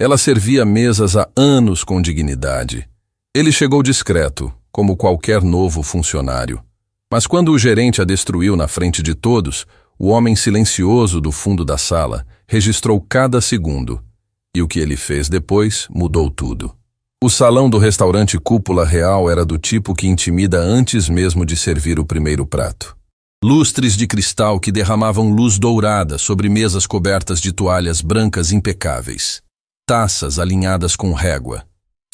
Ela servia mesas há anos com dignidade. Ele chegou discreto, como qualquer novo funcionário. Mas quando o gerente a destruiu na frente de todos, o homem silencioso do fundo da sala registrou cada segundo. E o que ele fez depois mudou tudo. O salão do restaurante Cúpula Real era do tipo que intimida antes mesmo de servir o primeiro prato. Lustres de cristal que derramavam luz dourada sobre mesas cobertas de toalhas brancas impecáveis. Taças alinhadas com régua.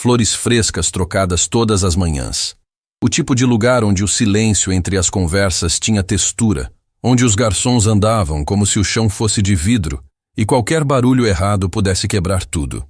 Flores frescas trocadas todas as manhãs. O tipo de lugar onde o silêncio entre as conversas tinha textura, onde os garçons andavam como se o chão fosse de vidro e qualquer barulho errado pudesse quebrar tudo.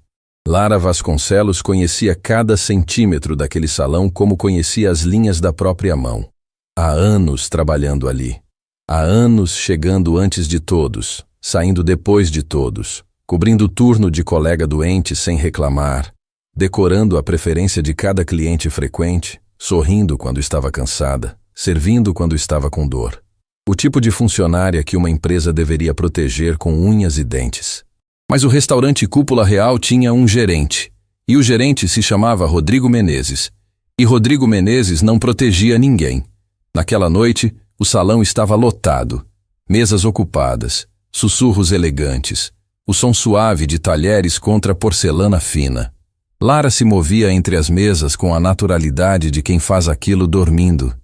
Lara Vasconcelos conhecia cada centímetro daquele salão como conhecia as linhas da própria mão. Há anos trabalhando ali. Há anos chegando antes de todos, saindo depois de todos, cobrindo o turno de colega doente sem reclamar, decorando a preferência de cada cliente frequente, sorrindo quando estava cansada, servindo quando estava com dor. O tipo de funcionária que uma empresa deveria proteger com unhas e dentes. Mas o restaurante Cúpula Real tinha um gerente, e o gerente se chamava Rodrigo Menezes. E Rodrigo Menezes não protegia ninguém. Naquela noite, o salão estava lotado, mesas ocupadas, sussurros elegantes, o som suave de talheres contra porcelana fina. Lara se movia entre as mesas com a naturalidade de quem faz aquilo dormindo.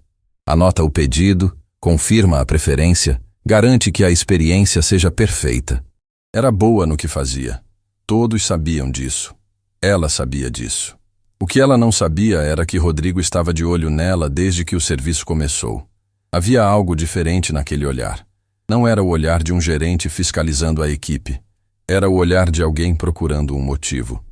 Anota o pedido, confirma a preferência, garante que a experiência seja perfeita. Era boa no que fazia. Todos sabiam disso. Ela sabia disso. O que ela não sabia era que Rodrigo estava de olho nela desde que o serviço começou. Havia algo diferente naquele olhar. Não era o olhar de um gerente fiscalizando a equipe. Era o olhar de alguém procurando um motivo,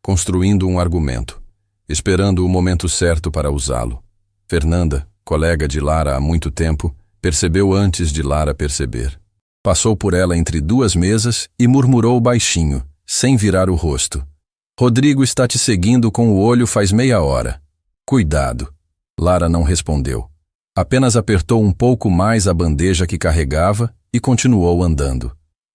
construindo um argumento, esperando o momento certo para usá-lo. Fernanda, colega de Lara há muito tempo, percebeu antes de Lara perceber. Passou por ela entre duas mesas e murmurou baixinho, sem virar o rosto. Rodrigo está te seguindo com o olho faz meia hora. Cuidado. Lara não respondeu. Apenas apertou um pouco mais a bandeja que carregava e continuou andando.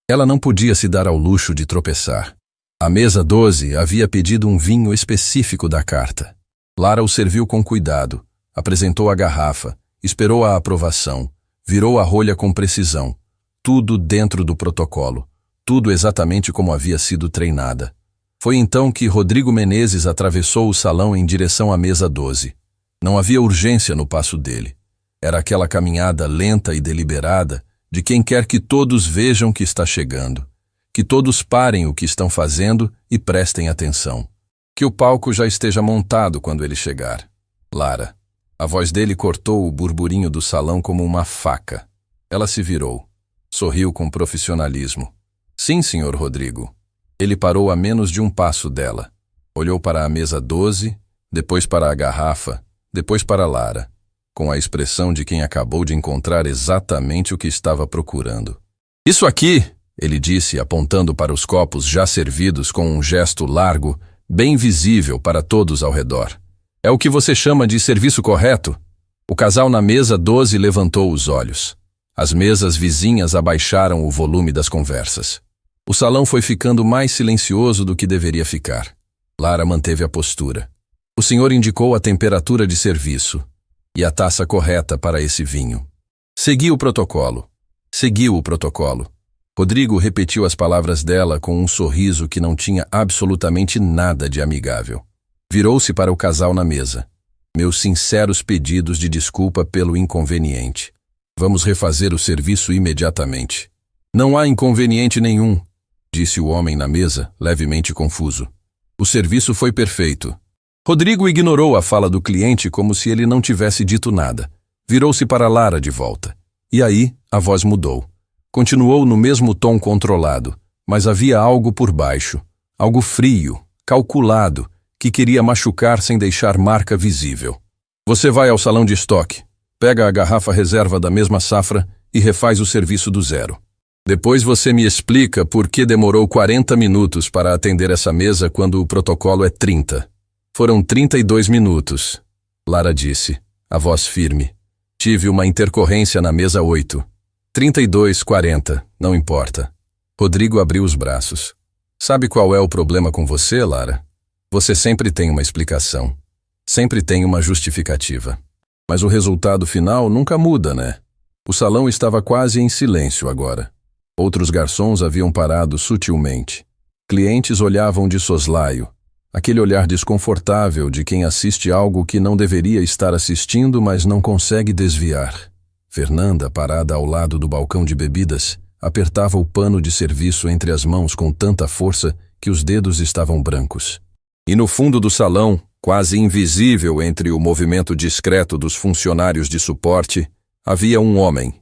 Ela não podia se dar ao luxo de tropeçar. A mesa 12 havia pedido um vinho específico da carta. Lara o serviu com cuidado, apresentou a garrafa, esperou a aprovação, virou a rolha com precisão. Tudo dentro do protocolo, tudo exatamente como havia sido treinada. Foi então que Rodrigo Menezes atravessou o salão em direção à mesa 12. Não havia urgência no passo dele. Era aquela caminhada lenta e deliberada de quem quer que todos vejam que está chegando, que todos parem o que estão fazendo e prestem atenção. Que o palco já esteja montado quando ele chegar. Lara. A voz dele cortou o burburinho do salão como uma faca. Ela se virou. Sorriu com profissionalismo. Sim, senhor Rodrigo. Ele parou a menos de um passo dela. Olhou para a mesa 12, depois para a garrafa, depois para Lara, com a expressão de quem acabou de encontrar exatamente o que estava procurando. Isso aqui, ele disse, apontando para os copos já servidos com um gesto largo, bem visível para todos ao redor. É o que você chama de serviço correto? O casal na mesa 12 levantou os olhos. As mesas vizinhas abaixaram o volume das conversas. O salão foi ficando mais silencioso do que deveria ficar. Lara manteve a postura. O senhor indicou a temperatura de serviço e a taça correta para esse vinho. Seguiu o protocolo. Seguiu o protocolo. Rodrigo repetiu as palavras dela com um sorriso que não tinha absolutamente nada de amigável. Virou-se para o casal na mesa. Meus sinceros pedidos de desculpa pelo inconveniente. Vamos refazer o serviço imediatamente. Não há inconveniente nenhum, disse o homem na mesa, levemente confuso. O serviço foi perfeito. Rodrigo ignorou a fala do cliente como se ele não tivesse dito nada. Virou-se para Lara de volta. E aí, a voz mudou. Continuou no mesmo tom controlado, mas havia algo por baixo. Algo frio, calculado, que queria machucar sem deixar marca visível. Você vai ao salão de estoque, pega a garrafa reserva da mesma safra e refaz o serviço do zero. Depois você me explica por que demorou 40 minutos para atender essa mesa quando o protocolo é 30. Foram 32 minutos, Lara disse, a voz firme. Tive uma intercorrência na mesa 8. 32, 40, não importa. Rodrigo abriu os braços. Sabe qual é o problema com você, Lara? Você sempre tem uma explicação. Sempre tem uma justificativa. Mas o resultado final nunca muda, né? O salão estava quase em silêncio agora. Outros garçons haviam parado sutilmente. Clientes olhavam de soslaio. Aquele olhar desconfortável de quem assiste algo que não deveria estar assistindo, mas não consegue desviar. Fernanda, parada ao lado do balcão de bebidas, apertava o pano de serviço entre as mãos com tanta força que os dedos estavam brancos. E no fundo do salão, quase invisível entre o movimento discreto dos funcionários de suporte, havia um homem,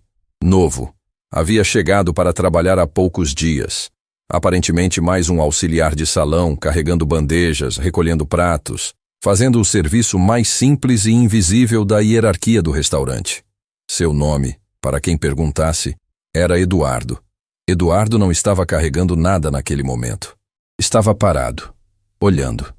novo. Havia chegado para trabalhar há poucos dias. Aparentemente mais um auxiliar de salão, carregando bandejas, recolhendo pratos, fazendo o serviço mais simples e invisível da hierarquia do restaurante. Seu nome, para quem perguntasse, era Eduardo. Eduardo não estava carregando nada naquele momento. Estava parado, olhando.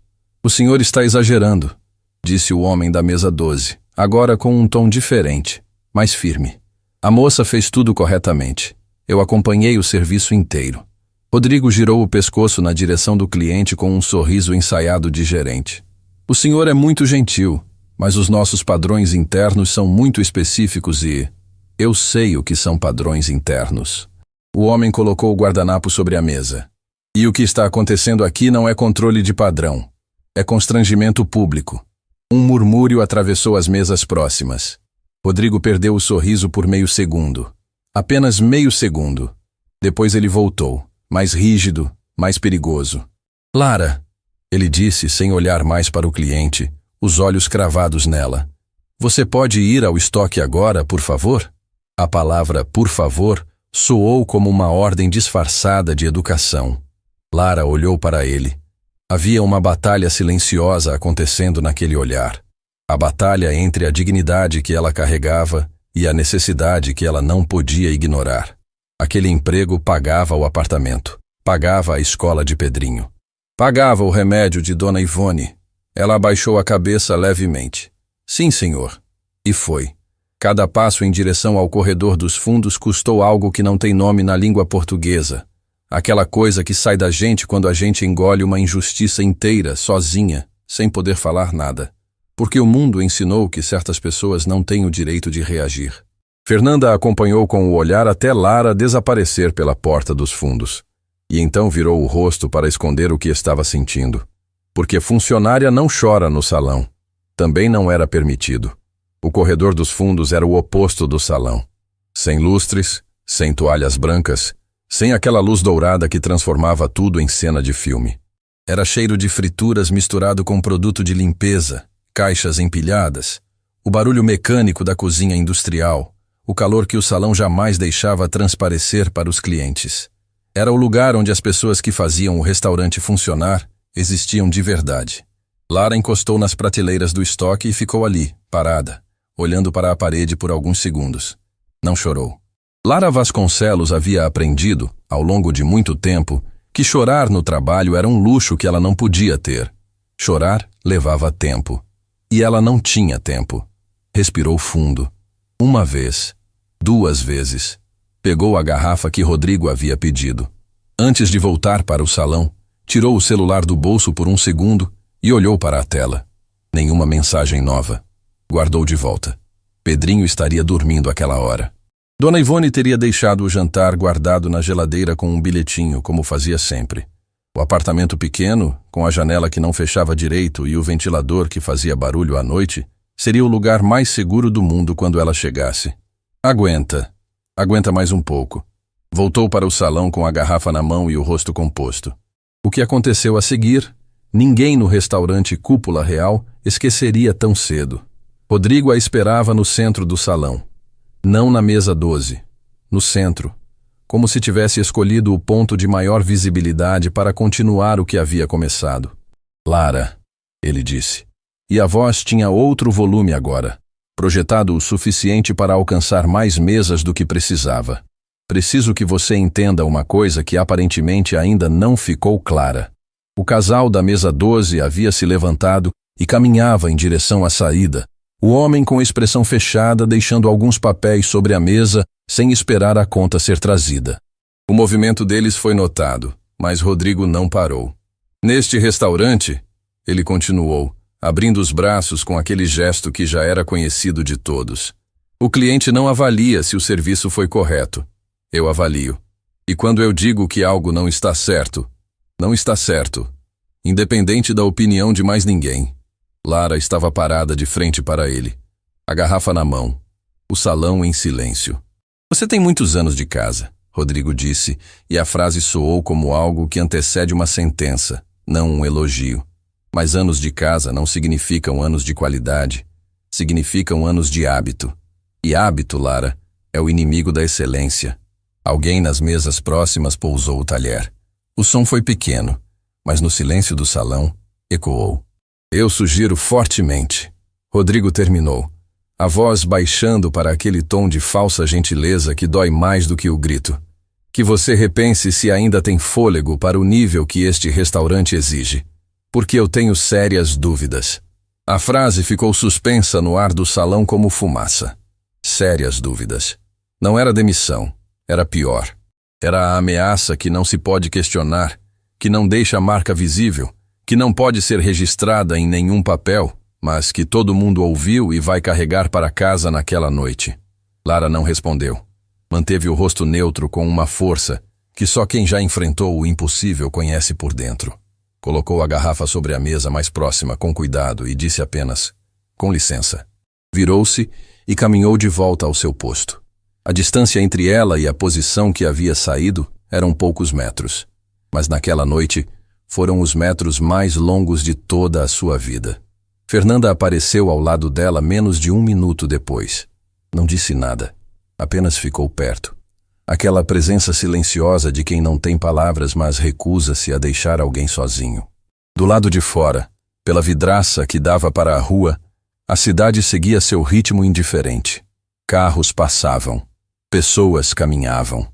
"O senhor está exagerando", disse o homem da mesa 12, agora com um tom diferente, mais firme. "A moça fez tudo corretamente. Eu acompanhei o serviço inteiro." Rodrigo girou o pescoço na direção do cliente com um sorriso ensaiado de gerente. "O senhor é muito gentil, mas os nossos padrões internos são muito específicos e... eu sei o que são padrões internos." O homem colocou o guardanapo sobre a mesa. "E o que está acontecendo aqui não é controle de padrão. É constrangimento público." Um murmúrio atravessou as mesas próximas. Rodrigo perdeu o sorriso por meio segundo. Apenas meio segundo. Depois ele voltou, mais rígido, mais perigoso. "Lara", ele disse sem olhar mais para o cliente, os olhos cravados nela. "Você pode ir ao estoque agora, por favor?" A palavra "por favor" soou como uma ordem disfarçada de educação. Lara olhou para ele. Havia uma batalha silenciosa acontecendo naquele olhar. A batalha entre a dignidade que ela carregava e a necessidade que ela não podia ignorar. Aquele emprego pagava o apartamento, pagava a escola de Pedrinho, pagava o remédio de Dona Ivone. Ela abaixou a cabeça levemente. "Sim, senhor." E foi. Cada passo em direção ao corredor dos fundos custou algo que não tem nome na língua portuguesa. Aquela coisa que sai da gente quando a gente engole uma injustiça inteira, sozinha, sem poder falar nada. Porque o mundo ensinou que certas pessoas não têm o direito de reagir. Fernanda acompanhou com o olhar até Lara desaparecer pela porta dos fundos. E então virou o rosto para esconder o que estava sentindo. Porque funcionária não chora no salão. Também não era permitido. O corredor dos fundos era o oposto do salão. Sem lustres, sem toalhas brancas, sem aquela luz dourada que transformava tudo em cena de filme. Era cheiro de frituras misturado com produto de limpeza, caixas empilhadas, o barulho mecânico da cozinha industrial, o calor que o salão jamais deixava transparecer para os clientes. Era o lugar onde as pessoas que faziam o restaurante funcionar existiam de verdade. Lara encostou nas prateleiras do estoque e ficou ali, parada, olhando para a parede por alguns segundos. Não chorou. Lara Vasconcelos havia aprendido, ao longo de muito tempo, que chorar no trabalho era um luxo que ela não podia ter. Chorar levava tempo. E ela não tinha tempo. Respirou fundo. Uma vez. 2 vezes. Pegou a garrafa que Rodrigo havia pedido. Antes de voltar para o salão, tirou o celular do bolso por um segundo e olhou para a tela. Nenhuma mensagem nova. Guardou de volta. Pedrinho estaria dormindo àquela hora. Dona Ivone teria deixado o jantar guardado na geladeira com um bilhetinho, como fazia sempre. O apartamento pequeno, com a janela que não fechava direito e o ventilador que fazia barulho à noite, seria o lugar mais seguro do mundo quando ela chegasse. Aguenta mais um pouco. Voltou para o salão com a garrafa na mão e o rosto composto. O que aconteceu a seguir, ninguém no restaurante Cúpula Real esqueceria tão cedo. Rodrigo a esperava no centro do salão. Não na mesa 12. No centro. Como se tivesse escolhido o ponto de maior visibilidade para continuar o que havia começado. "Lara", ele disse. E a voz tinha outro volume agora, projetado o suficiente para alcançar mais mesas do que precisava. "Preciso que você entenda uma coisa que aparentemente ainda não ficou clara." O casal da mesa 12 havia se levantado e caminhava em direção à saída, o homem com a expressão fechada deixando alguns papéis sobre a mesa sem esperar a conta ser trazida. O movimento deles foi notado. Mas Rodrigo não parou. Neste restaurante, ele continuou, abrindo os braços com aquele gesto que já era conhecido de todos. O cliente não avalia se o serviço foi correto. Eu avalio. E quando eu digo que algo não está certo, não está certo, independente da opinião de mais ninguém. Lara estava parada de frente para ele, a garrafa na mão, o salão em silêncio. Você tem muitos anos de casa, Rodrigo disse, e a frase soou como algo que antecede uma sentença, não um elogio. Mas anos de casa não significam anos de qualidade, significam anos de hábito. E hábito, Lara, é o inimigo da excelência. Alguém nas mesas próximas pousou o talher. O som foi pequeno, mas no silêncio do salão ecoou. Eu sugiro fortemente. Rodrigo terminou, a voz baixando para aquele tom de falsa gentileza que dói mais do que o grito. Que você repense se ainda tem fôlego para o nível que este restaurante exige. Porque eu tenho sérias dúvidas. A frase ficou suspensa no ar do salão como fumaça. Sérias dúvidas. Não era demissão, era pior. Era a ameaça que não se pode questionar, que não deixa marca visível, que não pode ser registrada em nenhum papel, mas que todo mundo ouviu e vai carregar para casa naquela noite. Lara não respondeu. Manteve o rosto neutro com uma força que só quem já enfrentou o impossível conhece por dentro. Colocou a garrafa sobre a mesa mais próxima com cuidado e disse apenas, com licença. Virou-se e caminhou de volta ao seu posto. A distância entre ela e a posição que havia saído eram poucos metros, mas naquela noite foram os metros mais longos de toda a sua vida. Fernanda apareceu ao lado dela menos de 1 minuto depois. Não disse nada, apenas ficou perto. Aquela presença silenciosa de quem não tem palavras, mas recusa-se a deixar alguém sozinho. Do lado de fora, pela vidraça que dava para a rua, a cidade seguia seu ritmo indiferente. Carros passavam, pessoas caminhavam.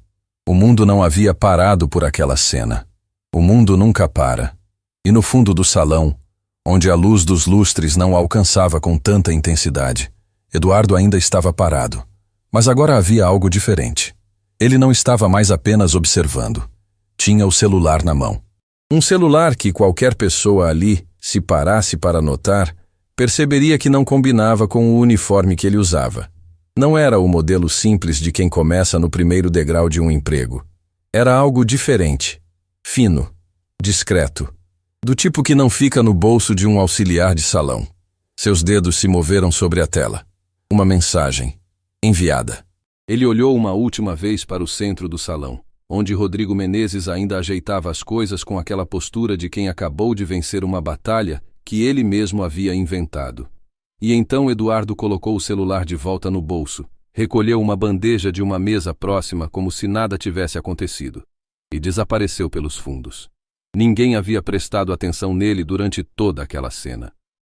O mundo não havia parado por aquela cena. O mundo nunca para. E no fundo do salão, onde a luz dos lustres não alcançava com tanta intensidade, Eduardo ainda estava parado. Mas agora havia algo diferente. Ele não estava mais apenas observando. Tinha o celular na mão. Um celular que qualquer pessoa ali, se parasse para notar, perceberia que não combinava com o uniforme que ele usava. Não era o modelo simples de quem começa no primeiro degrau de um emprego. Era algo diferente, fino, discreto, do tipo que não fica no bolso de um auxiliar de salão. Seus dedos se moveram sobre a tela. Uma mensagem, enviada. Ele olhou uma última vez para o centro do salão, onde Rodrigo Menezes ainda ajeitava as coisas com aquela postura de quem acabou de vencer uma batalha que ele mesmo havia inventado. E então Eduardo colocou o celular de volta no bolso, recolheu uma bandeja de uma mesa próxima como se nada tivesse acontecido, e desapareceu pelos fundos. Ninguém havia prestado atenção nele durante toda aquela cena.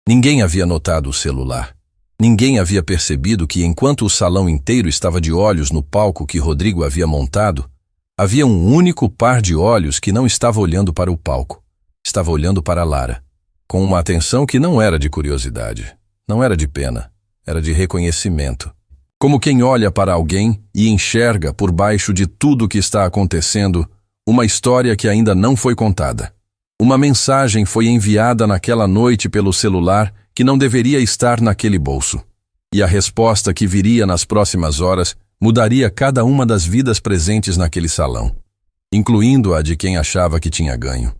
Ninguém havia notado o celular. Ninguém havia percebido que enquanto o salão inteiro estava de olhos no palco que Rodrigo havia montado, havia um único par de olhos que não estava olhando para o palco. Estava olhando para Lara, com uma atenção que não era de curiosidade, não era de pena, era de reconhecimento. Como quem olha para alguém e enxerga por baixo de tudo o que está acontecendo uma história que ainda não foi contada. Uma mensagem foi enviada naquela noite pelo celular que não deveria estar naquele bolso. E a resposta que viria nas próximas horas mudaria cada uma das vidas presentes naquele salão, incluindo a de quem achava que tinha ganho.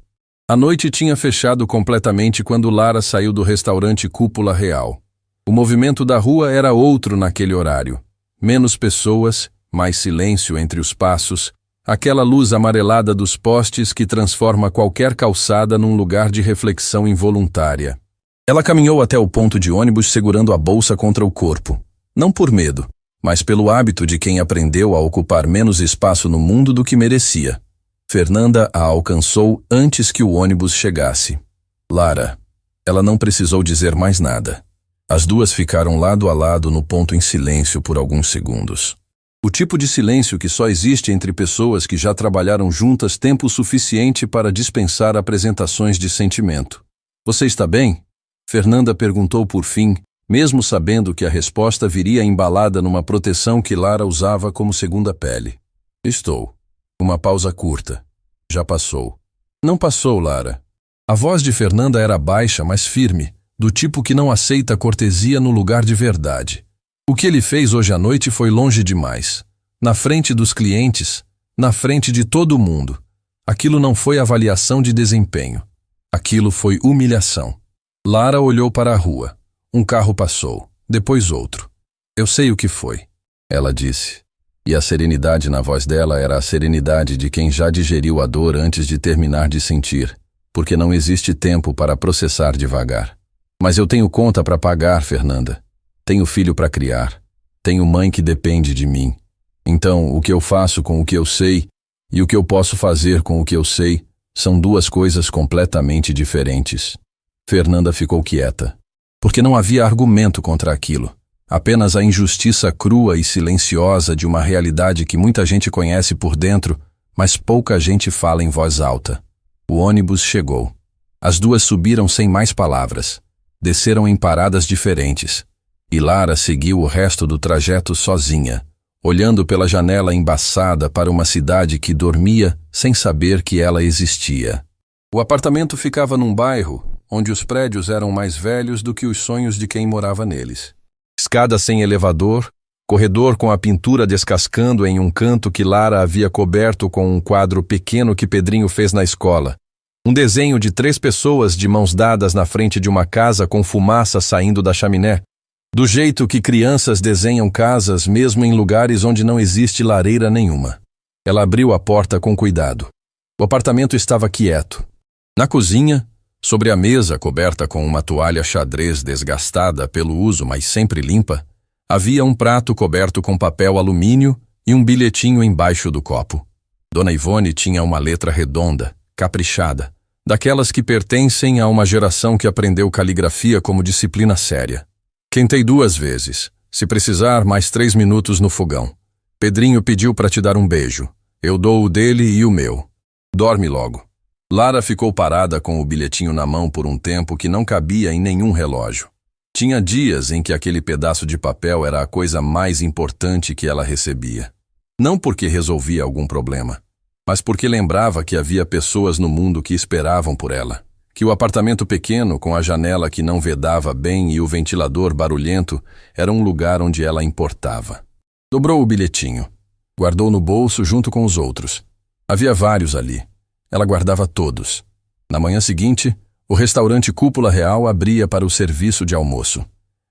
A noite tinha fechado completamente quando Lara saiu do restaurante Cúpula Real. O movimento da rua era outro naquele horário. Menos pessoas, mais silêncio entre os passos, aquela luz amarelada dos postes que transforma qualquer calçada num lugar de reflexão involuntária. Ela caminhou até o ponto de ônibus segurando a bolsa contra o corpo, não por medo, mas pelo hábito de quem aprendeu a ocupar menos espaço no mundo do que merecia. Fernanda a alcançou antes que o ônibus chegasse. Lara. Ela não precisou dizer mais nada. As duas ficaram lado a lado no ponto em silêncio por alguns segundos. O tipo de silêncio que só existe entre pessoas que já trabalharam juntas tempo suficiente para dispensar apresentações de sentimento. Você está bem? Fernanda perguntou por fim, mesmo sabendo que a resposta viria embalada numa proteção que Lara usava como segunda pele. Estou. Uma pausa curta. Já passou. Não passou, Lara. A voz de Fernanda era baixa, mas firme, do tipo que não aceita cortesia no lugar de verdade. O que ele fez hoje à noite foi longe demais. Na frente dos clientes, na frente de todo mundo. Aquilo não foi avaliação de desempenho. Aquilo foi humilhação. Lara olhou para a rua. Um carro passou, depois outro. Eu sei o que foi, ela disse. E a serenidade na voz dela era a serenidade de quem já digeriu a dor antes de terminar de sentir, porque não existe tempo para processar devagar. Mas eu tenho conta para pagar, Fernanda. Tenho filho para criar. Tenho mãe que depende de mim. Então, o que eu faço com o que eu sei e o que eu posso fazer com o que eu sei são duas coisas completamente diferentes. Fernanda ficou quieta, porque não havia argumento contra aquilo. Apenas a injustiça crua e silenciosa de uma realidade que muita gente conhece por dentro, mas pouca gente fala em voz alta. O ônibus chegou. As duas subiram sem mais palavras. Desceram em paradas diferentes. E Lara seguiu o resto do trajeto sozinha, olhando pela janela embaçada para uma cidade que dormia sem saber que ela existia. O apartamento ficava num bairro onde os prédios eram mais velhos do que os sonhos de quem morava neles. Escada sem elevador, corredor com a pintura descascando em um canto que Lara havia coberto com um quadro pequeno que Pedrinho fez na escola. Um desenho de 3 pessoas de mãos dadas na frente de uma casa com fumaça saindo da chaminé. Do jeito que crianças desenham casas mesmo em lugares onde não existe lareira nenhuma. Ela abriu a porta com cuidado. O apartamento estava quieto. Na cozinha, sobre a mesa coberta com uma toalha xadrez desgastada pelo uso, mas sempre limpa, havia um prato coberto com papel alumínio e um bilhetinho embaixo do copo. Dona Ivone tinha uma letra redonda, caprichada, daquelas que pertencem a uma geração que aprendeu caligrafia como disciplina séria. Quentei 2 vezes. Se precisar, mais 3 minutos no fogão. Pedrinho pediu para te dar um beijo. Eu dou o dele e o meu. Dorme logo. Lara ficou parada com o bilhetinho na mão por um tempo que não cabia em nenhum relógio. Tinha dias em que aquele pedaço de papel era a coisa mais importante que ela recebia. Não porque resolvia algum problema, mas porque lembrava que havia pessoas no mundo que esperavam por ela. Que o apartamento pequeno, com a janela que não vedava bem e o ventilador barulhento, era um lugar onde ela importava. Dobrou o bilhetinho. Guardou no bolso junto com os outros. Havia vários ali. Ela guardava todos. Na manhã seguinte, o restaurante Cúpula Real abria para o serviço de almoço.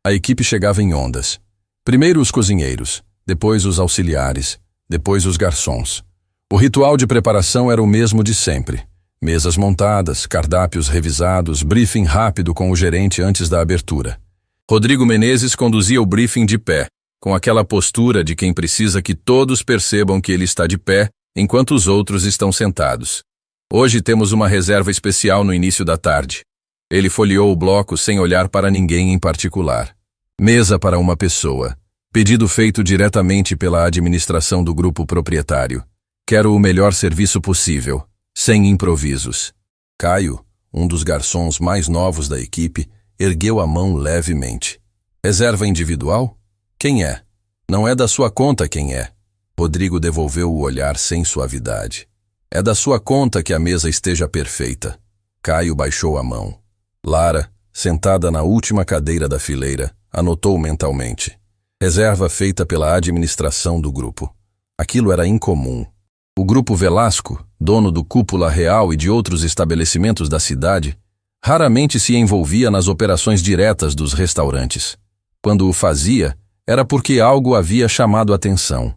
A equipe chegava em ondas. Primeiro os cozinheiros, depois os auxiliares, depois os garçons. O ritual de preparação era o mesmo de sempre. Mesas montadas, cardápios revisados, briefing rápido com o gerente antes da abertura. Rodrigo Menezes conduzia o briefing de pé, com aquela postura de quem precisa que todos percebam que ele está de pé, enquanto os outros estão sentados. Hoje temos uma reserva especial no início da tarde. Ele folheou o bloco sem olhar para ninguém em particular. Mesa para uma pessoa. Pedido feito diretamente pela administração do grupo proprietário. Quero o melhor serviço possível. Sem improvisos. Caio, um dos garçons mais novos da equipe, ergueu a mão levemente. Reserva individual? Quem é? Não é da sua conta quem é. Rodrigo devolveu o olhar sem suavidade. É da sua conta que a mesa esteja perfeita. Caio baixou a mão. Lara, sentada na última cadeira da fileira, anotou mentalmente. Reserva feita pela administração do grupo. Aquilo era incomum. O Grupo Velasco, dono do Cúpula Real e de outros estabelecimentos da cidade, raramente se envolvia nas operações diretas dos restaurantes. Quando o fazia, era porque algo havia chamado atenção,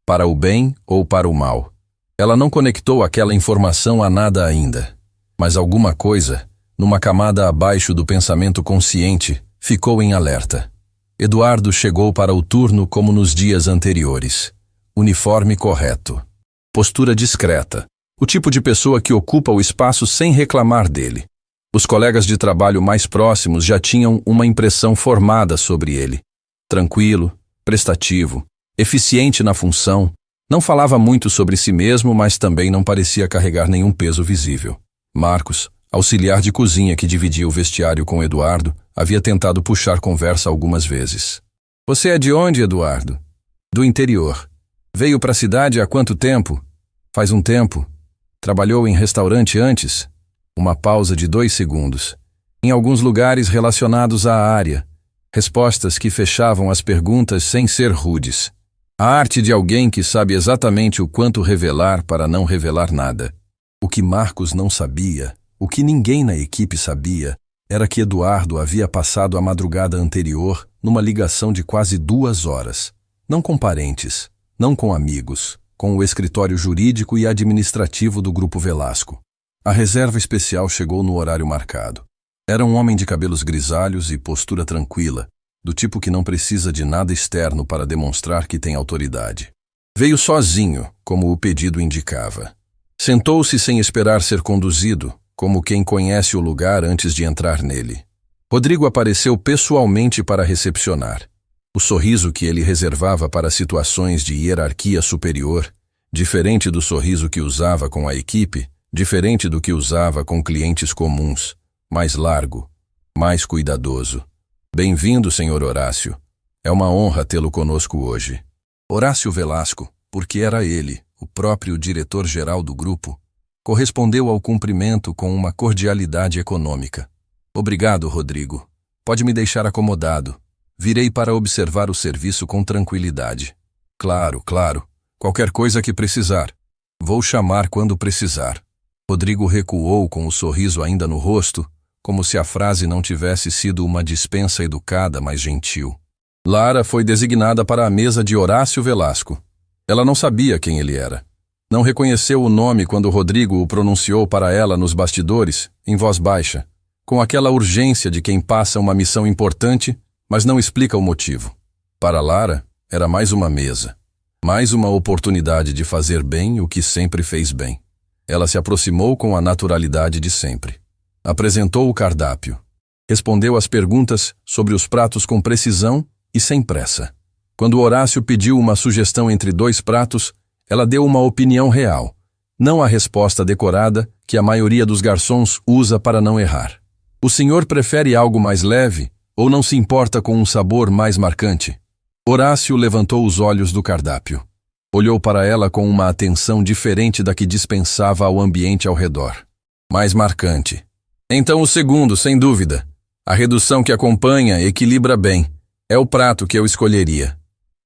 para o bem ou para o mal. Ela não conectou aquela informação a nada ainda, mas alguma coisa, numa camada abaixo do pensamento consciente, ficou em alerta. Eduardo chegou para o turno como nos dias anteriores. Uniforme correto. Postura discreta. O tipo de pessoa que ocupa o espaço sem reclamar dele. Os colegas de trabalho mais próximos já tinham uma impressão formada sobre ele. Tranquilo, prestativo, eficiente na função. Não falava muito sobre si mesmo, mas também não parecia carregar nenhum peso visível. Marcos, auxiliar de cozinha que dividia o vestiário com Eduardo, havia tentado puxar conversa algumas vezes. Você é de onde, Eduardo? Do interior. Veio para a cidade há quanto tempo? Faz um tempo. Trabalhou em restaurante antes? Uma pausa de 2 segundos. Em alguns lugares relacionados à área. Respostas que fechavam as perguntas sem ser rudes. A arte de alguém que sabe exatamente o quanto revelar para não revelar nada. O que Marcos não sabia, o que ninguém na equipe sabia, era que Eduardo havia passado a madrugada anterior numa ligação de quase 2 horas. Não com parentes, não com amigos, com o escritório jurídico e administrativo do Grupo Velasco. A reserva especial chegou no horário marcado. Era um homem de cabelos grisalhos e postura tranquila, do tipo que não precisa de nada externo para demonstrar que tem autoridade. Veio sozinho, como o pedido indicava. Sentou-se sem esperar ser conduzido, como quem conhece o lugar antes de entrar nele. Rodrigo apareceu pessoalmente para recepcionar. O sorriso que ele reservava para situações de hierarquia superior, diferente do sorriso que usava com a equipe, diferente do que usava com clientes comuns, mais largo, mais cuidadoso. Bem-vindo, Sr. Horácio. É uma honra tê-lo conosco hoje. Horácio Velasco, porque era ele, o próprio diretor-geral do grupo, correspondeu ao cumprimento com uma cordialidade econômica. Obrigado, Rodrigo. Pode me deixar acomodado. Virei para observar o serviço com tranquilidade. Claro, claro. Qualquer coisa que precisar. Vou chamar quando precisar. Rodrigo recuou com o sorriso ainda no rosto, como se a frase não tivesse sido uma dispensa educada, mas gentil. Lara foi designada para a mesa de Horácio Velasco. Ela não sabia quem ele era. Não reconheceu o nome quando Rodrigo o pronunciou para ela nos bastidores, em voz baixa, com aquela urgência de quem passa uma missão importante, mas não explica o motivo. Para Lara, era mais uma mesa, mais uma oportunidade de fazer bem o que sempre fez bem. Ela se aproximou com a naturalidade de sempre. Apresentou o cardápio. Respondeu às perguntas sobre os pratos com precisão e sem pressa. Quando Horácio pediu uma sugestão entre 2 pratos, ela deu uma opinião real, não a resposta decorada que a maioria dos garçons usa para não errar. O senhor prefere algo mais leve ou não se importa com um sabor mais marcante? Horácio levantou os olhos do cardápio. Olhou para ela com uma atenção diferente da que dispensava ao ambiente ao redor. Mais marcante. Então o segundo, sem dúvida. A redução que acompanha equilibra bem. É o prato que eu escolheria.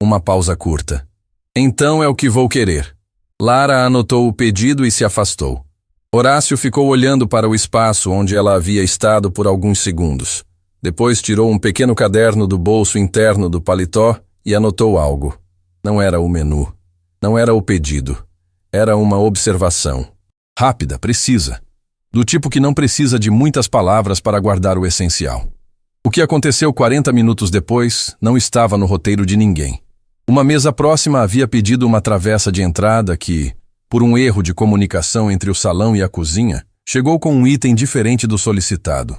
Uma pausa curta. Então é o que vou querer. Lara anotou o pedido e se afastou. Horácio ficou olhando para o espaço onde ela havia estado por alguns segundos. Depois tirou um pequeno caderno do bolso interno do paletó e anotou algo. Não era o menu. Não era o pedido. Era uma observação. Rápida, precisa. Do tipo que não precisa de muitas palavras para guardar o essencial. O que aconteceu 40 minutos depois não estava no roteiro de ninguém. Uma mesa próxima havia pedido uma travessa de entrada que, por um erro de comunicação entre o salão e a cozinha, chegou com um item diferente do solicitado.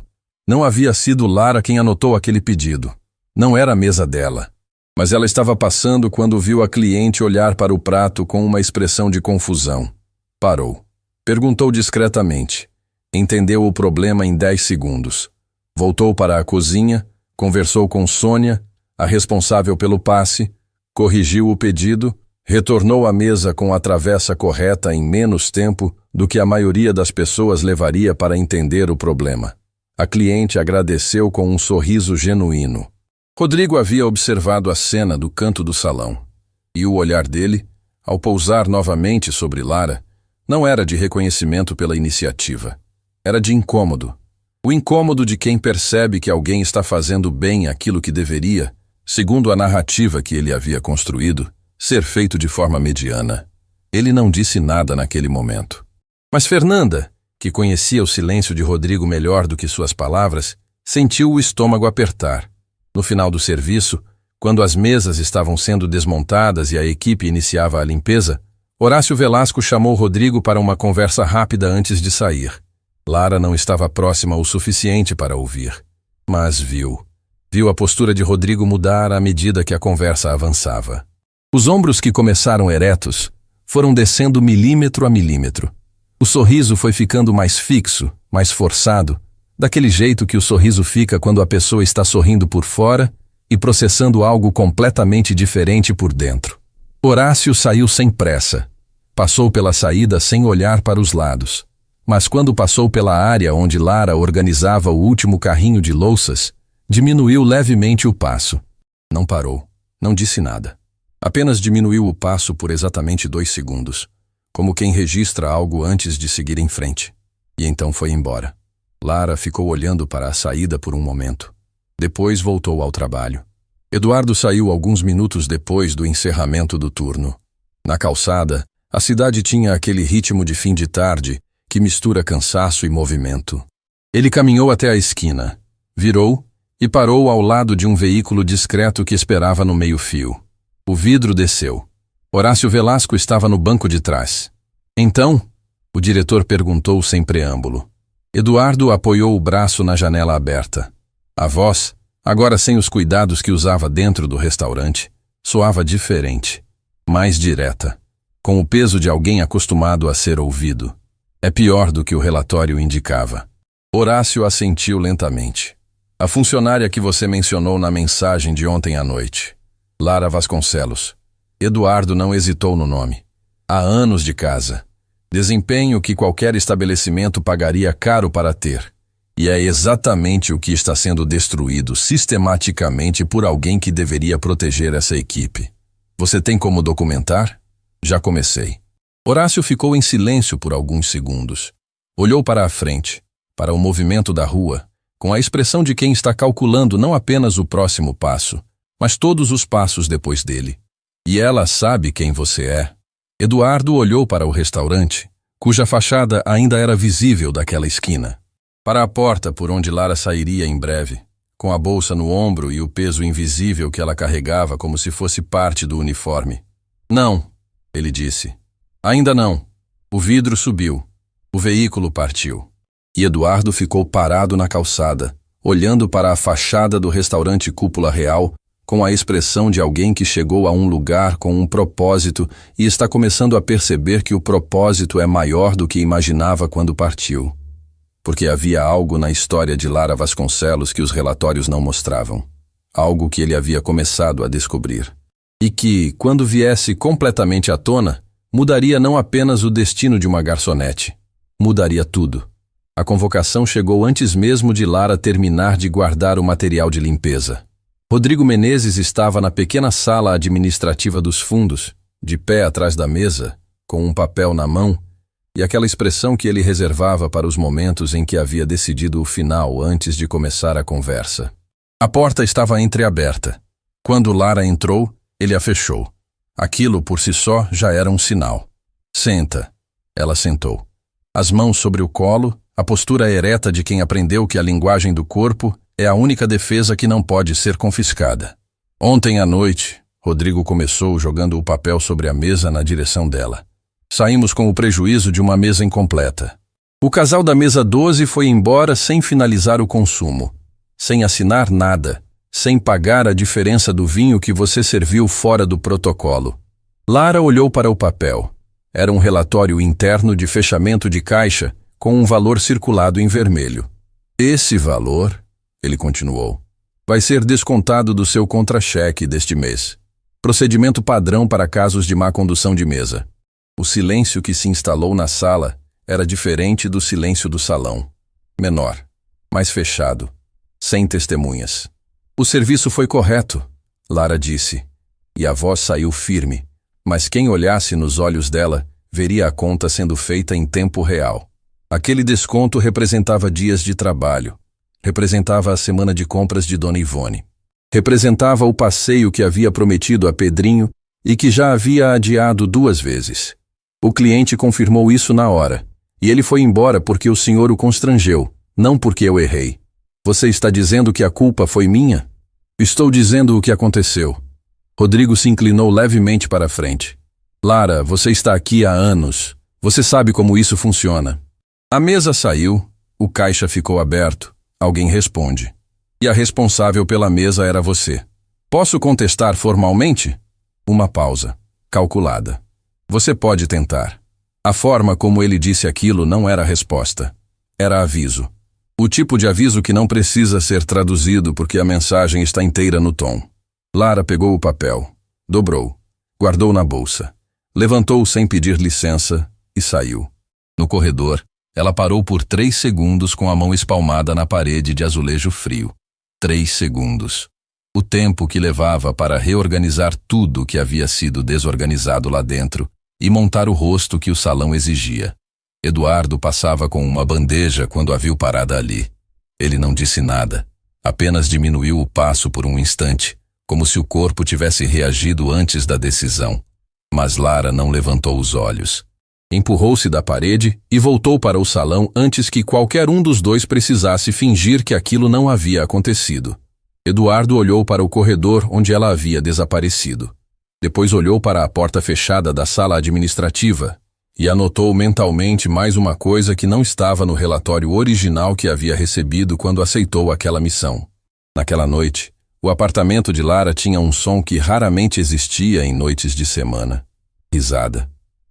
Não havia sido Lara quem anotou aquele pedido. Não era a mesa dela. Mas ela estava passando quando viu a cliente olhar para o prato com uma expressão de confusão. Parou. Perguntou discretamente. Entendeu o problema em 10 segundos. Voltou para a cozinha, conversou com Sônia, a responsável pelo passe, corrigiu o pedido, retornou à mesa com a travessa correta em menos tempo do que a maioria das pessoas levaria para entender o problema. A cliente agradeceu com um sorriso genuíno. Rodrigo havia observado a cena do canto do salão, e o olhar dele, ao pousar novamente sobre Lara, não era de reconhecimento pela iniciativa. Era de incômodo. O incômodo de quem percebe que alguém está fazendo bem aquilo que deveria, segundo a narrativa que ele havia construído, ser feito de forma mediana. Ele não disse nada naquele momento. Mas Fernanda, que conhecia o silêncio de Rodrigo melhor do que suas palavras, sentiu o estômago apertar. No final do serviço, quando as mesas estavam sendo desmontadas e a equipe iniciava a limpeza, Horácio Velasco chamou Rodrigo para uma conversa rápida antes de sair. Lara não estava próxima o suficiente para ouvir, mas viu a postura de Rodrigo mudar à medida que a conversa avançava. Os ombros que começaram eretos foram descendo milímetro a milímetro. O sorriso foi ficando mais fixo, mais forçado, daquele jeito que o sorriso fica quando a pessoa está sorrindo por fora e processando algo completamente diferente por dentro. Horácio saiu sem pressa. Passou pela saída sem olhar para os lados. Mas quando passou pela área onde Lara organizava o último carrinho de louças, diminuiu levemente o passo. Não parou, não disse nada. Apenas diminuiu o passo por exatamente 2 segundos, como quem registra algo antes de seguir em frente. E então foi embora. Lara ficou olhando para a saída por um momento. Depois voltou ao trabalho. Eduardo saiu alguns minutos depois do encerramento do turno. Na calçada, a cidade tinha aquele ritmo de fim de tarde que mistura cansaço e movimento. Ele caminhou até a esquina, virou e parou ao lado de um veículo discreto que esperava no meio-fio. O vidro desceu. Horácio Velasco estava no banco de trás. Então, o diretor perguntou sem preâmbulo. Eduardo apoiou o braço na janela aberta. A voz, agora sem os cuidados que usava dentro do restaurante, soava diferente, mais direta, com o peso de alguém acostumado a ser ouvido. É pior do que o relatório indicava. Horácio assentiu lentamente. A funcionária que você mencionou na mensagem de ontem à noite. Lara Vasconcelos. Eduardo não hesitou no nome. Há anos de casa. Desempenho que qualquer estabelecimento pagaria caro para ter. E é exatamente o que está sendo destruído sistematicamente por alguém que deveria proteger essa equipe. Você tem como documentar? Já comecei. Horácio ficou em silêncio por alguns segundos. Olhou para a frente, para o movimento da rua, com a expressão de quem está calculando não apenas o próximo passo, mas todos os passos depois dele. E ela sabe quem você é. Eduardo olhou para o restaurante, cuja fachada ainda era visível daquela esquina. Para a porta por onde Lara sairia em breve, com a bolsa no ombro e o peso invisível que ela carregava como se fosse parte do uniforme. Não, ele disse. Ainda não. O vidro subiu. O veículo partiu. E Eduardo ficou parado na calçada, olhando para a fachada do restaurante Cúpula Real, com a expressão de alguém que chegou a um lugar com um propósito e está começando a perceber que o propósito é maior do que imaginava quando partiu. Porque havia algo na história de Lara Vasconcelos que os relatórios não mostravam. Algo que ele havia começado a descobrir. E que, quando viesse completamente à tona, mudaria não apenas o destino de uma garçonete. Mudaria tudo. A convocação chegou antes mesmo de Lara terminar de guardar o material de limpeza. Rodrigo Menezes estava na pequena sala administrativa dos fundos, de pé atrás da mesa, com um papel na mão, e aquela expressão que ele reservava para os momentos em que havia decidido o final antes de começar a conversa. A porta estava entreaberta. Quando Lara entrou, ele a fechou. Aquilo, por si só, já era um sinal. Senta. Ela sentou. As mãos sobre o colo, a postura ereta de quem aprendeu que a linguagem do corpo é a única defesa que não pode ser confiscada. Ontem à noite, Rodrigo começou jogando o papel sobre a mesa na direção dela. Saímos com o prejuízo de uma mesa incompleta. O casal da mesa 12 foi embora sem finalizar o consumo, sem assinar nada, sem pagar a diferença do vinho que você serviu fora do protocolo. Lara olhou para o papel. Era um relatório interno de fechamento de caixa com um valor circulado em vermelho. Esse valor, ele continuou, vai ser descontado do seu contra-cheque deste mês. Procedimento padrão para casos de má condução de mesa. O silêncio que se instalou na sala era diferente do silêncio do salão. Menor, mais fechado, sem testemunhas. O serviço foi correto, Lara disse, e a voz saiu firme, mas quem olhasse nos olhos dela veria a conta sendo feita em tempo real. Aquele desconto representava dias de trabalho, representava a semana de compras de Dona Ivone, representava o passeio que havia prometido a Pedrinho e que já havia adiado 2 vezes. O cliente confirmou isso na hora, e ele foi embora porque o senhor o constrangeu, não porque eu errei. Você está dizendo que a culpa foi minha? Estou dizendo o que aconteceu. Rodrigo se inclinou levemente para a frente. Lara, você está aqui há anos. Você sabe como isso funciona. A mesa saiu, o caixa ficou aberto, alguém responde. E a responsável pela mesa era você. Posso contestar formalmente? Uma pausa, calculada. Você pode tentar. A forma como ele disse aquilo não era resposta. Era aviso. O tipo de aviso que não precisa ser traduzido porque a mensagem está inteira no tom. Lara pegou o papel, dobrou, guardou na bolsa. levantou sem pedir licença e saiu. No corredor, ela parou por 3 segundos com a mão espalmada na parede de azulejo frio. 3 segundos. O tempo que levava para reorganizar tudo que havia sido desorganizado lá dentro e montar o rosto que o salão exigia. Eduardo passava com uma bandeja quando a viu parada ali. Ele não disse nada, apenas diminuiu o passo por um instante, como se o corpo tivesse reagido antes da decisão. Mas Lara não levantou os olhos. Empurrou-se da parede e voltou para o salão antes que qualquer um dos dois precisasse fingir que aquilo não havia acontecido. Eduardo olhou para o corredor onde ela havia desaparecido. Depois olhou para a porta fechada da sala administrativa e anotou mentalmente mais uma coisa que não estava no relatório original que havia recebido quando aceitou aquela missão. Naquela noite, o apartamento de Lara tinha um som que raramente existia em noites de semana. Risada.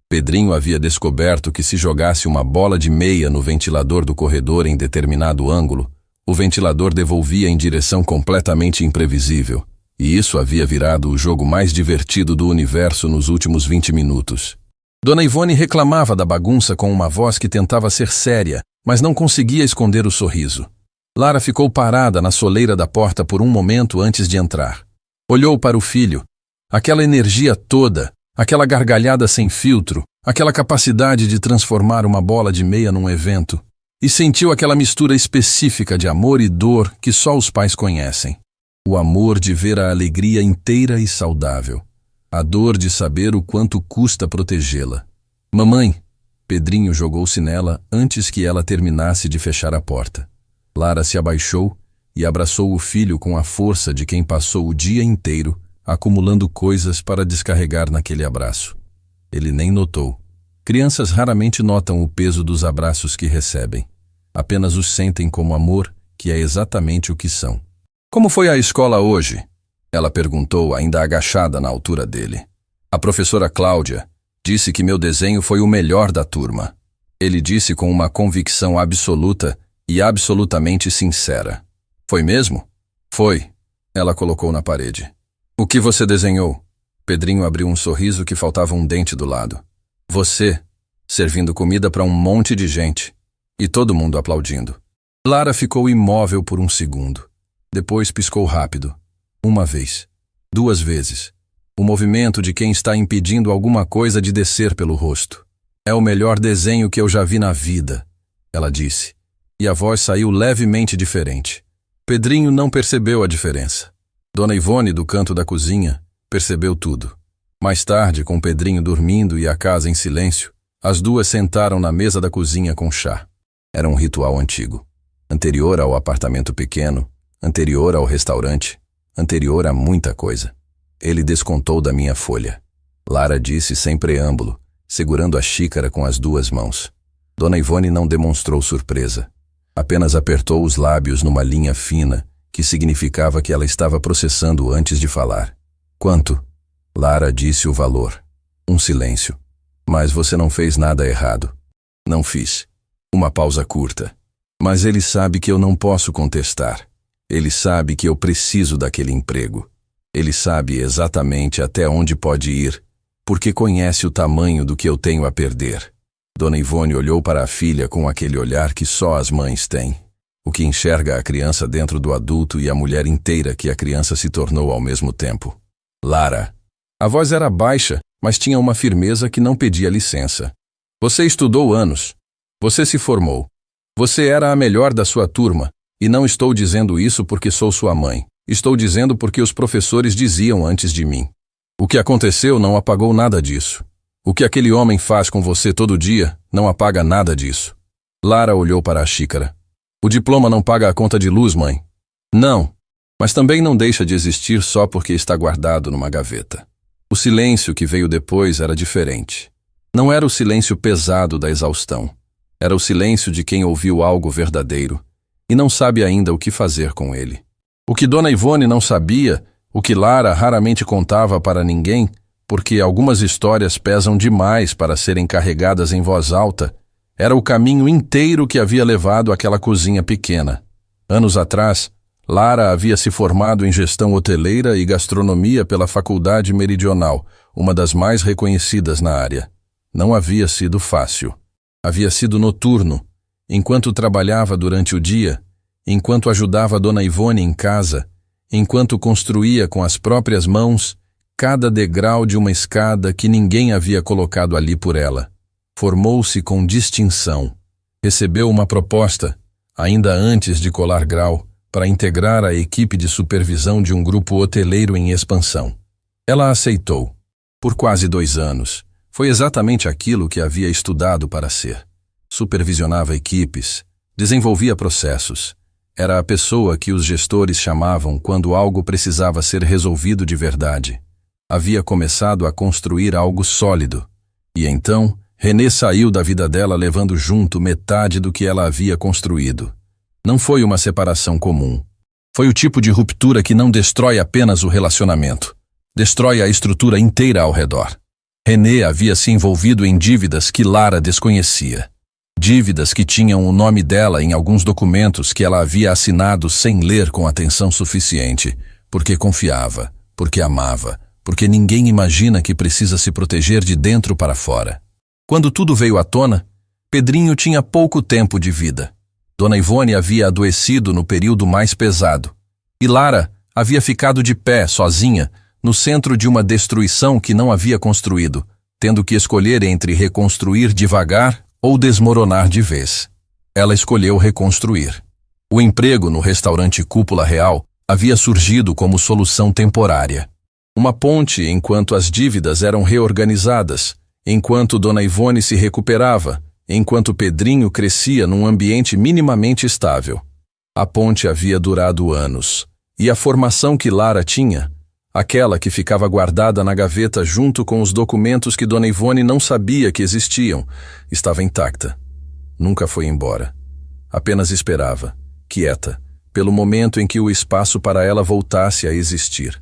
Pedrinho havia descoberto que se jogasse uma bola de meia no ventilador do corredor em determinado ângulo, o ventilador devolvia em direção completamente imprevisível, e isso havia virado o jogo mais divertido do universo nos últimos 20 minutos. Dona Ivone reclamava da bagunça com uma voz que tentava ser séria, mas não conseguia esconder o sorriso. Lara ficou parada na soleira da porta por um momento antes de entrar. Olhou para o filho. Aquela energia toda, aquela gargalhada sem filtro, aquela capacidade de transformar uma bola de meia num evento. E sentiu aquela mistura específica de amor e dor que só os pais conhecem. O amor de ver a alegria inteira e saudável. A dor de saber o quanto custa protegê-la. Mamãe! Pedrinho jogou-se nela antes que ela terminasse de fechar a porta. Lara se abaixou e abraçou o filho com a força de quem passou o dia inteiro acumulando coisas para descarregar naquele abraço. Ele nem notou. Crianças raramente notam o peso dos abraços que recebem. Apenas os sentem como amor, que é exatamente o que são. Como foi a escola hoje? Ela perguntou, ainda agachada na altura dele. A professora Cláudia disse que meu desenho foi o melhor da turma. Ele disse com uma convicção absoluta e absolutamente sincera. Foi mesmo? Foi. Ela colocou na parede. O que você desenhou? Pedrinho abriu um sorriso que faltava um dente do lado. Você, servindo comida para um monte de gente. E todo mundo aplaudindo. Lara ficou imóvel por um segundo. Depois piscou rápido. 1 vez. 2 vezes. O movimento de quem está impedindo alguma coisa de descer pelo rosto. É o melhor desenho que eu já vi na vida, ela disse. E a voz saiu levemente diferente. Pedrinho não percebeu a diferença. Dona Ivone, do canto da cozinha, percebeu tudo. Mais tarde, com Pedrinho dormindo e a casa em silêncio, as duas sentaram na mesa da cozinha com chá. Era um ritual antigo. Anterior ao apartamento pequeno, anterior ao restaurante, anterior a muita coisa. Ele descontou da minha folha. Lara disse sem preâmbulo, segurando a xícara com as 2 mãos. Dona Ivone não demonstrou surpresa. Apenas apertou os lábios numa linha fina, que significava que ela estava processando antes de falar. Quanto? Lara disse o valor. Um silêncio. Mas você não fez nada errado. Não fiz. Uma pausa curta. Mas ele sabe que eu não posso contestar. Ele sabe que eu preciso daquele emprego. Ele sabe exatamente até onde pode ir, porque conhece o tamanho do que eu tenho a perder. Dona Ivone olhou para a filha com aquele olhar que só as mães têm. O que enxerga a criança dentro do adulto e a mulher inteira que a criança se tornou ao mesmo tempo. Lara. A voz era baixa, mas tinha uma firmeza que não pedia licença. Você estudou anos. Você se formou. Você era a melhor da sua turma, e não estou dizendo isso porque sou sua mãe. Estou dizendo porque os professores diziam antes de mim. O que aconteceu não apagou nada disso. O que aquele homem faz com você todo dia não apaga nada disso. Lara olhou para a xícara. O diploma não paga a conta de luz, mãe. Não, mas também não deixa de existir só porque está guardado numa gaveta. O silêncio que veio depois era diferente. Não era o silêncio pesado da exaustão. Era o silêncio de quem ouviu algo verdadeiro e não sabe ainda o que fazer com ele. O que Dona Ivone não sabia, o que Lara raramente contava para ninguém, porque algumas histórias pesam demais para serem carregadas em voz alta, era o caminho inteiro que havia levado àquela cozinha pequena. Anos atrás, Lara havia se formado em gestão hoteleira e gastronomia pela Faculdade Meridional, uma das mais reconhecidas na área. Não havia sido fácil. Havia sido noturno, enquanto trabalhava durante o dia, enquanto ajudava Dona Ivone em casa, enquanto construía com as próprias mãos cada degrau de uma escada que ninguém havia colocado ali por ela. Formou-se com distinção. Recebeu uma proposta, ainda antes de colar grau, para integrar a equipe de supervisão de um grupo hoteleiro em expansão. Ela aceitou. Por quase 2 anos. Foi exatamente aquilo que havia estudado para ser. Supervisionava equipes, desenvolvia processos. Era a pessoa que os gestores chamavam quando algo precisava ser resolvido de verdade. Havia começado a construir algo sólido. E então, René saiu da vida dela levando junto metade do que ela havia construído. Não foi uma separação comum. Foi o tipo de ruptura que não destrói apenas o relacionamento. Destrói a estrutura inteira ao redor. René havia se envolvido em dívidas que Lara desconhecia. Dívidas que tinham o nome dela em alguns documentos que ela havia assinado sem ler com atenção suficiente, porque confiava, porque amava, porque ninguém imagina que precisa se proteger de dentro para fora. Quando tudo veio à tona, Pedrinho tinha pouco tempo de vida. Dona Ivone havia adoecido no período mais pesado. E Lara havia ficado de pé, sozinha, no centro de uma destruição que não havia construído, tendo que escolher entre reconstruir devagar ou desmoronar de vez. Ela escolheu reconstruir. O emprego no restaurante Cúpula Real havia surgido como solução temporária. Uma ponte enquanto as dívidas eram reorganizadas, enquanto Dona Ivone se recuperava, enquanto Pedrinho crescia num ambiente minimamente estável. A ponte havia durado anos, e a formação que Lara tinha, aquela que ficava guardada na gaveta junto com os documentos que Dona Ivone não sabia que existiam, estava intacta. Nunca foi embora. Apenas esperava, quieta, pelo momento em que o espaço para ela voltasse a existir.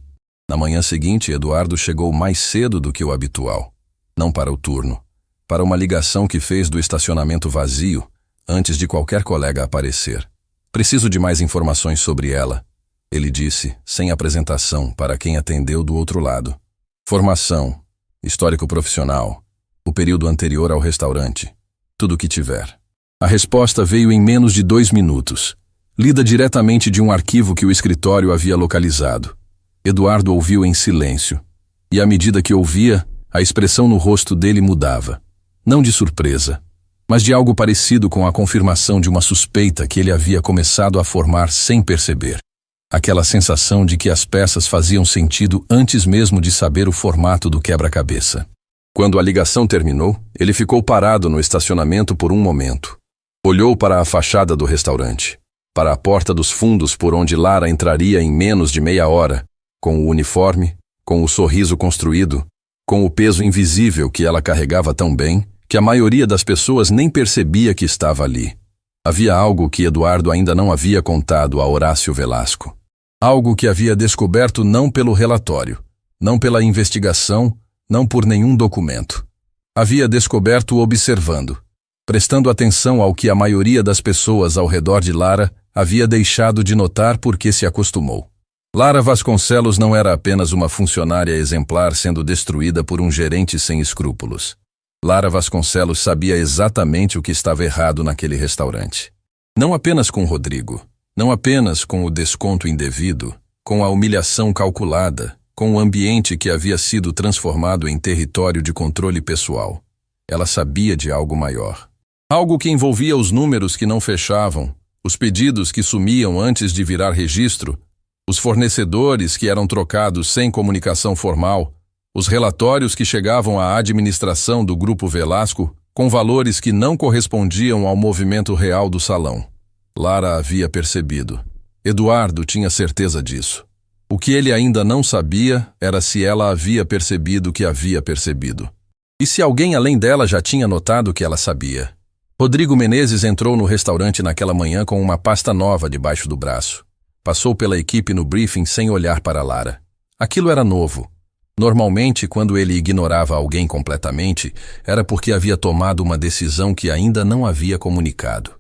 Na manhã seguinte, Eduardo chegou mais cedo do que o habitual. Não para o turno. Para uma ligação que fez do estacionamento vazio, antes de qualquer colega aparecer. Preciso de mais informações sobre ela, ele disse, sem apresentação, para quem atendeu do outro lado. Formação, histórico profissional, o período anterior ao restaurante, tudo o que tiver. A resposta veio em menos de 2 minutos, lida diretamente de um arquivo que o escritório havia localizado. Eduardo ouviu em silêncio, e à medida que ouvia, a expressão no rosto dele mudava. Não de surpresa, mas de algo parecido com a confirmação de uma suspeita que ele havia começado a formar sem perceber. Aquela sensação de que as peças faziam sentido antes mesmo de saber o formato do quebra-cabeça. Quando a ligação terminou, ele ficou parado no estacionamento por um momento. Olhou para a fachada do restaurante, para a porta dos fundos por onde Lara entraria em menos de meia hora, com o uniforme, com o sorriso construído, com o peso invisível que ela carregava tão bem, que a maioria das pessoas nem percebia que estava ali. Havia algo que Eduardo ainda não havia contado a Horácio Velasco. Algo que havia descoberto não pelo relatório, não pela investigação, não por nenhum documento. Havia descoberto observando, prestando atenção ao que a maioria das pessoas ao redor de Lara havia deixado de notar porque se acostumou. Lara Vasconcelos não era apenas uma funcionária exemplar sendo destruída por um gerente sem escrúpulos. Lara Vasconcelos sabia exatamente o que estava errado naquele restaurante. Não apenas com Rodrigo, não apenas com o desconto indevido, com a humilhação calculada, com o ambiente que havia sido transformado em território de controle pessoal. Ela sabia de algo maior. Algo que envolvia os números que não fechavam, os pedidos que sumiam antes de virar registro, os fornecedores que eram trocados sem comunicação formal, os relatórios que chegavam à administração do Grupo Velasco com valores que não correspondiam ao movimento real do salão. Lara havia percebido. Eduardo tinha certeza disso. O que ele ainda não sabia era se ela havia percebido que havia percebido. E se alguém além dela já tinha notado que ela sabia. Rodrigo Menezes entrou no restaurante naquela manhã com uma pasta nova debaixo do braço. Passou pela equipe no briefing sem olhar para Lara. Aquilo era novo. Normalmente, quando ele ignorava alguém completamente, era porque havia tomado uma decisão que ainda não havia comunicado.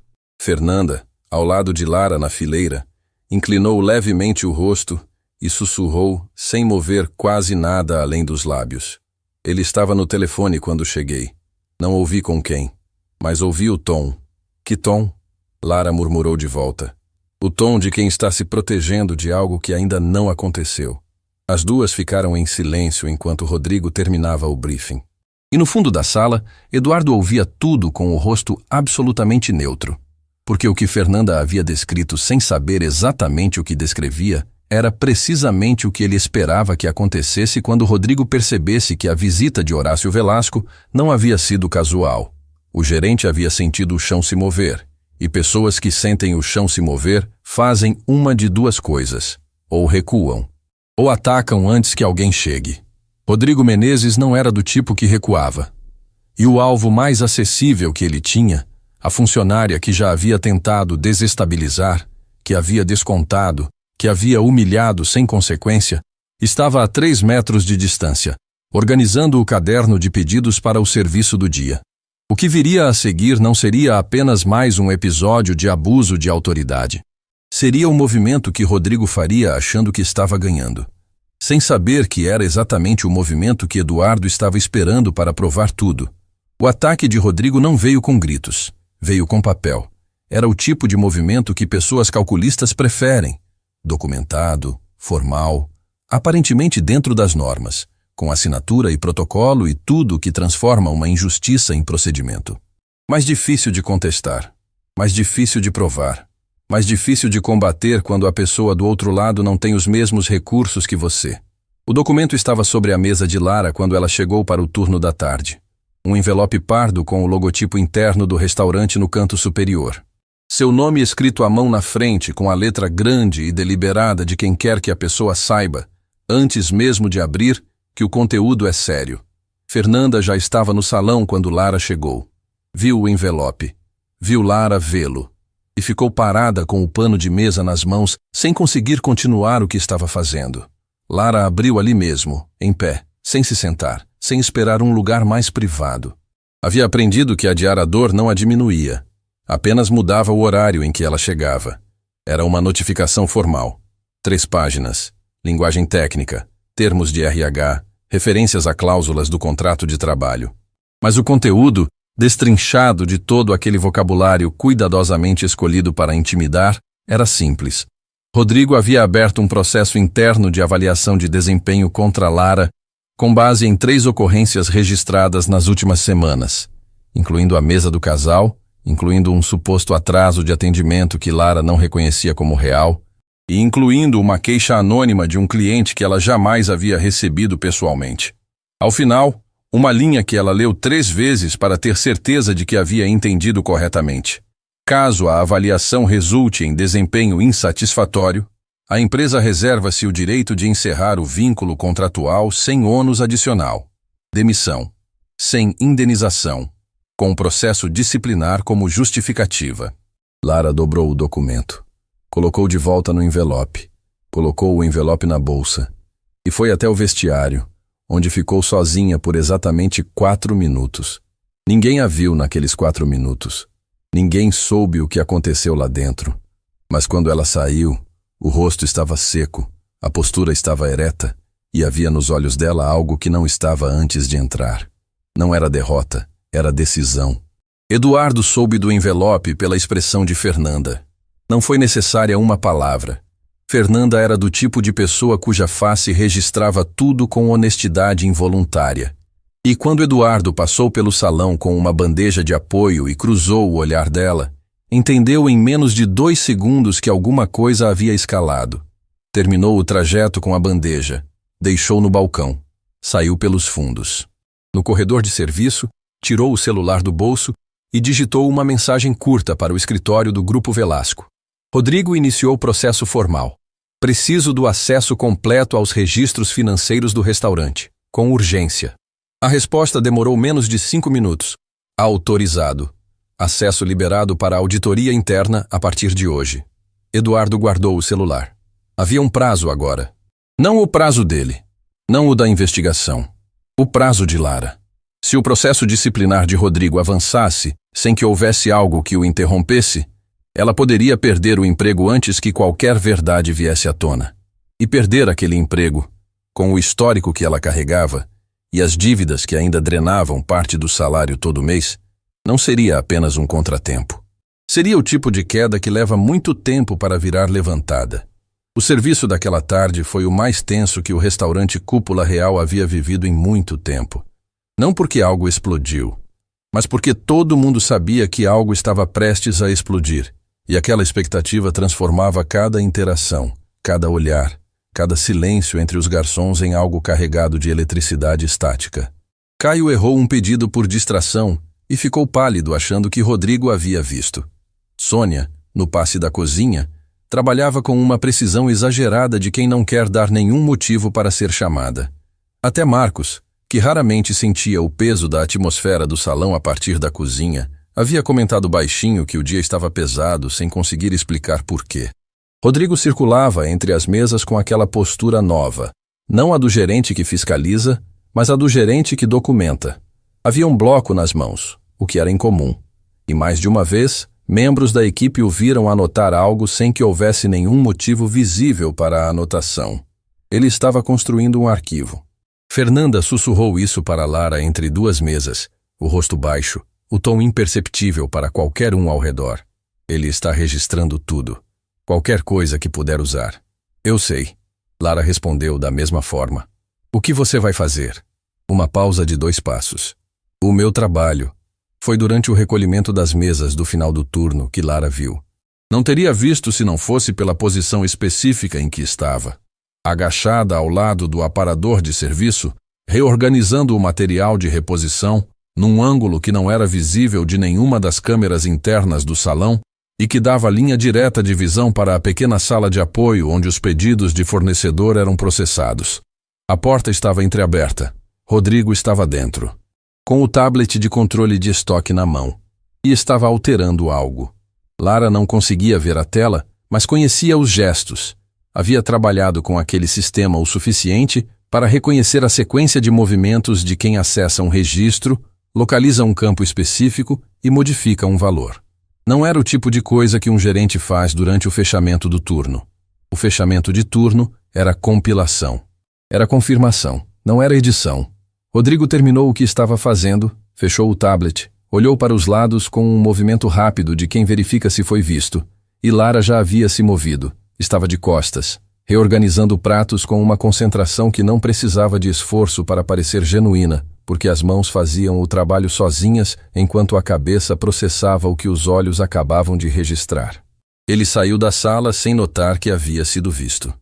Fernanda, ao lado de Lara na fileira, Inclinou levemente o rosto e sussurrou, sem mover quase nada além dos lábios. Ele estava no telefone quando cheguei. Não ouvi com quem, mas ouvi o tom. Que tom? Lara murmurou de volta. O tom de quem está se protegendo de algo que ainda não aconteceu. As duas ficaram em silêncio enquanto Rodrigo terminava o briefing. E no fundo da sala, Eduardo ouvia tudo com o rosto absolutamente neutro. Porque o que Fernanda havia descrito sem saber exatamente o que descrevia era precisamente o que ele esperava que acontecesse quando Rodrigo percebesse que a visita de Horácio Velasco não havia sido casual. O gerente havia sentido o chão se mover, e pessoas que sentem o chão se mover fazem uma de duas coisas: ou recuam, ou atacam antes que alguém chegue. Rodrigo Menezes não era do tipo que recuava. E o alvo mais acessível que ele tinha, a funcionária que já havia tentado desestabilizar, que havia descontado, que havia humilhado sem consequência, estava a 3 metros de distância, organizando o caderno de pedidos para o serviço do dia. O que viria a seguir não seria apenas mais um episódio de abuso de autoridade. Seria o movimento que Rodrigo faria achando que estava ganhando, sem saber que era exatamente o movimento que Eduardo estava esperando para provar tudo. O ataque de Rodrigo não veio com gritos, veio com papel. Era o tipo de movimento que pessoas calculistas preferem. Documentado, formal, aparentemente dentro das normas, com assinatura e protocolo e tudo que transforma uma injustiça em procedimento. Mais difícil de contestar, mais difícil de provar, mais difícil de combater quando a pessoa do outro lado não tem os mesmos recursos que você. O documento estava sobre a mesa de Lara quando ela chegou para o turno da tarde. Um envelope pardo com o logotipo interno do restaurante no canto superior. Seu nome escrito à mão na frente com a letra grande e deliberada de quem quer que a pessoa saiba, antes mesmo de abrir, que o conteúdo é sério. Fernanda já estava no salão quando Lara chegou. Viu o envelope. Viu Lara vê-lo. E ficou parada com o pano de mesa nas mãos, sem conseguir continuar o que estava fazendo. Lara abriu ali mesmo, em pé, sem se sentar, sem esperar um lugar mais privado. Havia aprendido que adiar a dor não a diminuía. Apenas mudava o horário em que ela chegava. Era uma notificação formal. 3 páginas. Linguagem técnica, termos de RH, referências a cláusulas do contrato de trabalho. Mas o conteúdo, destrinchado de todo aquele vocabulário cuidadosamente escolhido para intimidar, era simples. Rodrigo havia aberto um processo interno de avaliação de desempenho contra Lara, com base em 3 ocorrências registradas nas últimas semanas, incluindo a mesa do casal, incluindo um suposto atraso de atendimento que Lara não reconhecia como real, e incluindo uma queixa anônima de um cliente que ela jamais havia recebido pessoalmente. Ao final, uma linha que ela leu 3 vezes para ter certeza de que havia entendido corretamente. Caso a avaliação resulte em desempenho insatisfatório, a empresa reserva-se o direito de encerrar o vínculo contratual sem ônus adicional. Demissão. Sem indenização. Com o processo disciplinar como justificativa. Lara dobrou o documento. Colocou de volta no envelope. Colocou o envelope na bolsa. E foi até o vestiário, onde ficou sozinha por exatamente 4 minutos. Ninguém a viu naqueles 4 minutos. Ninguém soube o que aconteceu lá dentro. Mas quando ela saiu, o rosto estava seco, a postura estava ereta, e havia nos olhos dela algo que não estava antes de entrar. Não era derrota. Era decisão. Eduardo soube do envelope pela expressão de Fernanda. Não foi necessária uma palavra. Fernanda era do tipo de pessoa cuja face registrava tudo com honestidade involuntária. E quando Eduardo passou pelo salão com uma bandeja de apoio e cruzou o olhar dela, entendeu em menos de 2 segundos que alguma coisa havia escalado. Terminou o trajeto com a bandeja. Deixou no balcão. Saiu pelos fundos. No corredor de serviço, tirou o celular do bolso e digitou uma mensagem curta para o escritório do Grupo Velasco. Rodrigo iniciou o processo formal. Preciso do acesso completo aos registros financeiros do restaurante, com urgência. A resposta demorou menos de 5 minutos. Autorizado. Acesso liberado para a auditoria interna a partir de hoje. Eduardo guardou o celular. Havia um prazo agora. Não o prazo dele. Não o da investigação. O prazo de Lara. Se o processo disciplinar de Rodrigo avançasse, sem que houvesse algo que o interrompesse, Ela poderia perder o emprego antes que qualquer verdade viesse à tona. E perder aquele emprego, com o histórico que ela carregava e as dívidas que ainda drenavam parte do salário todo mês, não seria apenas um contratempo. Seria o tipo de queda que leva muito tempo para virar levantada. O serviço daquela tarde foi o mais tenso que o restaurante Cúpula Real havia vivido em muito tempo. Não porque algo explodiu, mas porque todo mundo sabia que algo estava prestes a explodir, e aquela expectativa transformava cada interação, cada olhar, cada silêncio entre os garçons em algo carregado de eletricidade estática. Caio errou um pedido por distração e ficou pálido achando que Rodrigo havia visto. Sônia, no passe da cozinha, trabalhava com uma precisão exagerada de quem não quer dar nenhum motivo para ser chamada. Até Marcos, que raramente sentia o peso da atmosfera do salão a partir da cozinha, havia comentado baixinho que o dia estava pesado sem conseguir explicar por quê. Rodrigo circulava entre as mesas com aquela postura nova, não a do gerente que fiscaliza, mas a do gerente que documenta. Havia um bloco nas mãos, o que era incomum, e mais de uma vez, membros da equipe o viram anotar algo sem que houvesse nenhum motivo visível para a anotação. Ele estava construindo um arquivo. Fernanda sussurrou isso para Lara entre duas mesas, o rosto baixo, o tom imperceptível para qualquer um ao redor. Ele está registrando tudo, qualquer coisa que puder usar. Eu sei. Lara respondeu da mesma forma. O que você vai fazer? Uma pausa de 2 passos. O meu trabalho. Foi durante o recolhimento das mesas do final do turno que Lara viu. Não teria visto se não fosse pela posição específica em que estava. Agachada ao lado do aparador de serviço, reorganizando o material de reposição, num ângulo que não era visível de nenhuma das câmeras internas do salão e que dava linha direta de visão para a pequena sala de apoio onde os pedidos de fornecedor eram processados. A porta estava entreaberta. Rodrigo estava dentro, com o tablet de controle de estoque na mão, e estava alterando algo. Lara não conseguia ver a tela, mas conhecia os gestos. Havia trabalhado com aquele sistema o suficiente para reconhecer a sequência de movimentos de quem acessa um registro, localiza um campo específico e modifica um valor. Não era o tipo de coisa que um gerente faz durante o fechamento do turno. O fechamento de turno era compilação. Era confirmação, não era edição. Rodrigo terminou o que estava fazendo, fechou o tablet, olhou para os lados com um movimento rápido de quem verifica se foi visto, e Lara já havia se movido, estava de costas, reorganizando pratos com uma concentração que não precisava de esforço para parecer genuína, porque as mãos faziam o trabalho sozinhas enquanto a cabeça processava o que os olhos acabavam de registrar. Ele saiu da sala sem notar que havia sido visto.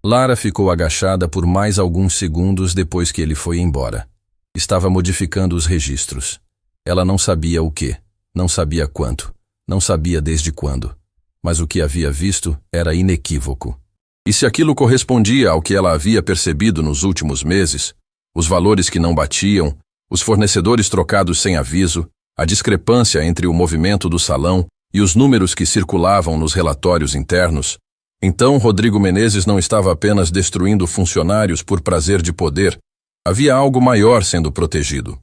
Lara ficou agachada por mais alguns segundos depois que ele foi embora. Estava modificando os registros. Ela não sabia o que, não sabia quanto, não sabia desde quando, mas o que havia visto era inequívoco. E se aquilo correspondia ao que ela havia percebido nos últimos meses, os valores que não batiam, os fornecedores trocados sem aviso, a discrepância entre o movimento do salão e os números que circulavam nos relatórios internos, então Rodrigo Menezes não estava apenas destruindo funcionários por prazer de poder, havia algo maior sendo protegido.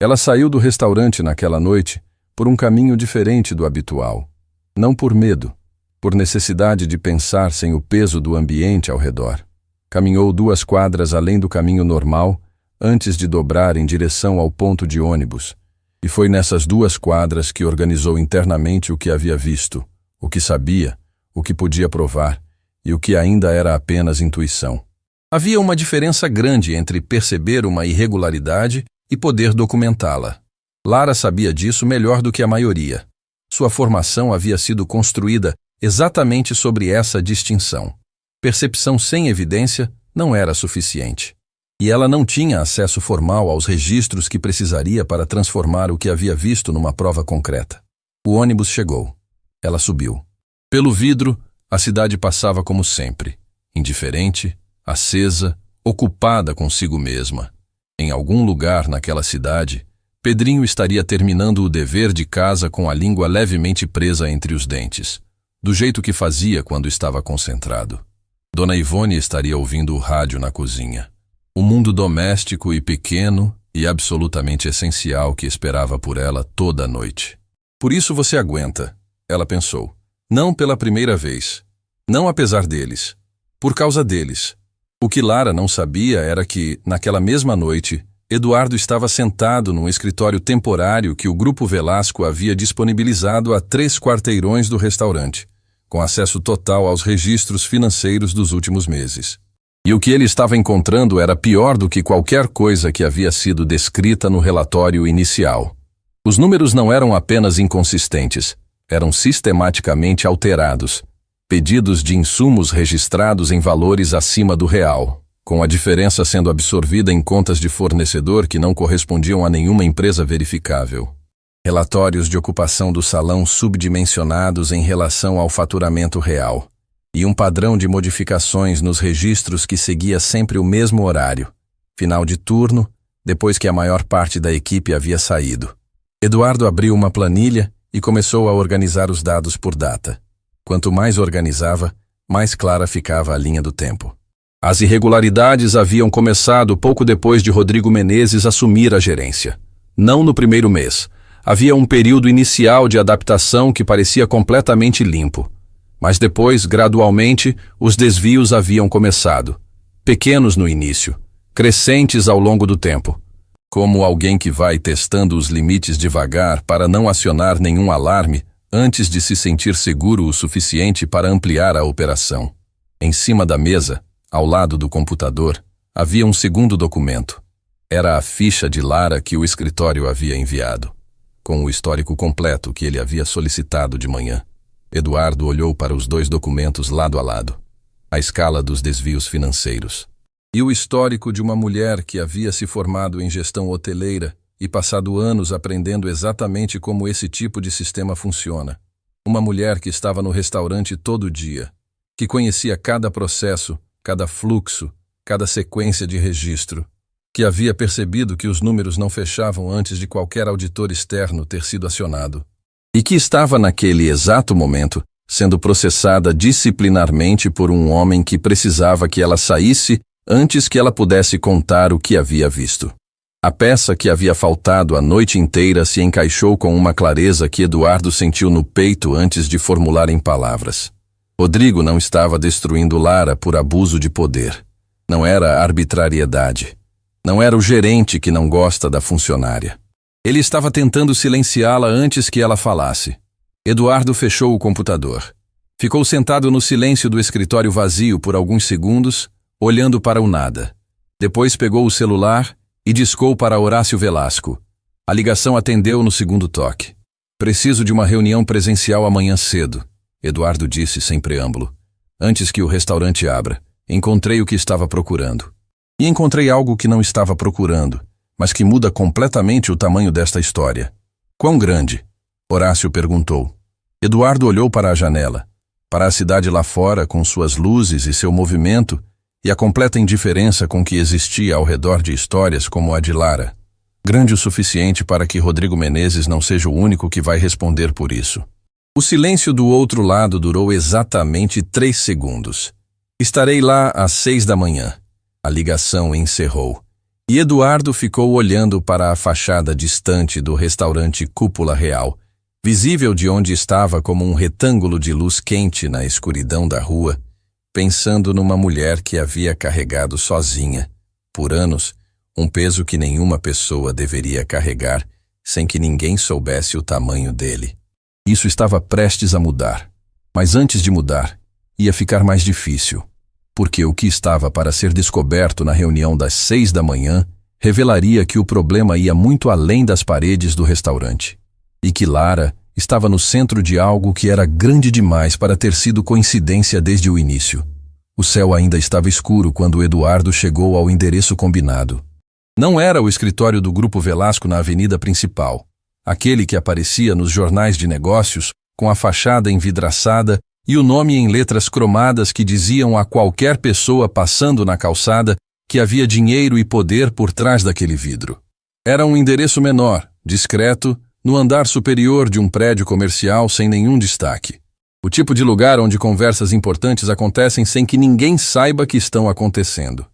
Ela saiu do restaurante naquela noite por um caminho diferente do habitual. Não por medo, por necessidade de pensar sem o peso do ambiente ao redor. Caminhou 2 quadras além do caminho normal, antes de dobrar em direção ao ponto de ônibus, e foi nessas 2 quadras que organizou internamente o que havia visto, o que sabia, o que podia provar, e o que ainda era apenas intuição. Havia uma diferença grande entre perceber uma irregularidade e poder documentá-la. Lara sabia disso melhor do que a maioria. Sua formação havia sido construída exatamente sobre essa distinção. Percepção sem evidência não era suficiente. E ela não tinha acesso formal aos registros que precisaria para transformar o que havia visto numa prova concreta. O ônibus chegou. Ela subiu. Pelo vidro, a cidade passava como sempre, indiferente, acesa, ocupada consigo mesma. Em algum lugar naquela cidade, Pedrinho estaria terminando o dever de casa com a língua levemente presa entre os dentes, do jeito que fazia quando estava concentrado. Dona Ivone estaria ouvindo o rádio na cozinha. O mundo doméstico e pequeno e absolutamente essencial que esperava por ela toda a noite. Por isso você aguenta, ela pensou. Não pela primeira vez. Não apesar deles. Por causa deles. O que Lara não sabia era que, naquela mesma noite, Eduardo estava sentado num escritório temporário que o Grupo Velasco havia disponibilizado a 3 quarteirões do restaurante, com acesso total aos registros financeiros dos últimos meses. E o que ele estava encontrando era pior do que qualquer coisa que havia sido descrita no relatório inicial. Os números não eram apenas inconsistentes, eram sistematicamente alterados. Pedidos de insumos registrados em valores acima do real, com a diferença sendo absorvida em contas de fornecedor que não correspondiam a nenhuma empresa verificável. Relatórios de ocupação do salão subdimensionados em relação ao faturamento real. E um padrão de modificações nos registros que seguia sempre o mesmo horário, final de turno, depois que a maior parte da equipe havia saído. Eduardo abriu uma planilha e começou a organizar os dados por data. Quanto mais organizava, mais clara ficava a linha do tempo. As irregularidades haviam começado pouco depois de Rodrigo Menezes assumir a gerência. Não no primeiro mês. Havia um período inicial de adaptação que parecia completamente limpo. Mas depois, gradualmente, os desvios haviam começado. Pequenos no início, crescentes ao longo do tempo. Como alguém que vai testando os limites devagar para não acionar nenhum alarme antes de se sentir seguro o suficiente para ampliar a operação. Em cima da mesa, ao lado do computador, havia um segundo documento. Era a ficha de Lara que o escritório havia enviado, com o histórico completo que ele havia solicitado de manhã. Eduardo olhou para os 2 documentos lado a lado. A escala dos desvios financeiros. E o histórico de uma mulher que havia se formado em gestão hoteleira e passado anos aprendendo exatamente como esse tipo de sistema funciona. Uma mulher que estava no restaurante todo dia, que conhecia cada processo, cada fluxo, cada sequência de registro, que havia percebido que os números não fechavam antes de qualquer auditor externo ter sido acionado. E que estava naquele exato momento sendo processada disciplinarmente por um homem que precisava que ela saísse antes que ela pudesse contar o que havia visto. A peça que havia faltado a noite inteira se encaixou com uma clareza que Eduardo sentiu no peito antes de formular em palavras. Rodrigo não estava destruindo Lara por abuso de poder. Não era arbitrariedade. Não era o gerente que não gosta da funcionária. Ele estava tentando silenciá-la antes que ela falasse. Eduardo fechou o computador. Ficou sentado no silêncio do escritório vazio por alguns segundos, olhando para o nada. Depois pegou o celular e discou para Horácio Velasco. A ligação atendeu no segundo toque. Preciso de uma reunião presencial amanhã cedo, Eduardo disse sem preâmbulo. Antes que o restaurante abra, encontrei o que estava procurando. E encontrei algo que não estava procurando, mas que muda completamente o tamanho desta história. Quão grande? Horácio perguntou. Eduardo olhou para a janela, para a cidade lá fora com suas luzes e seu movimento e a completa indiferença com que existia ao redor de histórias como a de Lara. Grande o suficiente para que Rodrigo Menezes não seja o único que vai responder por isso. O silêncio do outro lado durou exatamente 3 segundos. Estarei lá às 6 da manhã. A ligação encerrou. E Eduardo ficou olhando para a fachada distante do restaurante Cúpula Real, visível de onde estava como um retângulo de luz quente na escuridão da rua, pensando numa mulher que havia carregado sozinha, por anos, um peso que nenhuma pessoa deveria carregar sem que ninguém soubesse o tamanho dele. Isso estava prestes a mudar, mas antes de mudar, ia ficar mais difícil. Porque o que estava para ser descoberto na reunião das 6 da manhã revelaria que o problema ia muito além das paredes do restaurante. E que Lara estava no centro de algo que era grande demais para ter sido coincidência desde o início. O céu ainda estava escuro quando Eduardo chegou ao endereço combinado. Não era o escritório do Grupo Velasco na avenida principal, aquele que aparecia nos jornais de negócios com a fachada envidraçada e o nome em letras cromadas que diziam a qualquer pessoa passando na calçada que havia dinheiro e poder por trás daquele vidro. Era um endereço menor, discreto, no andar superior de um prédio comercial sem nenhum destaque. O tipo de lugar onde conversas importantes acontecem sem que ninguém saiba que estão acontecendo.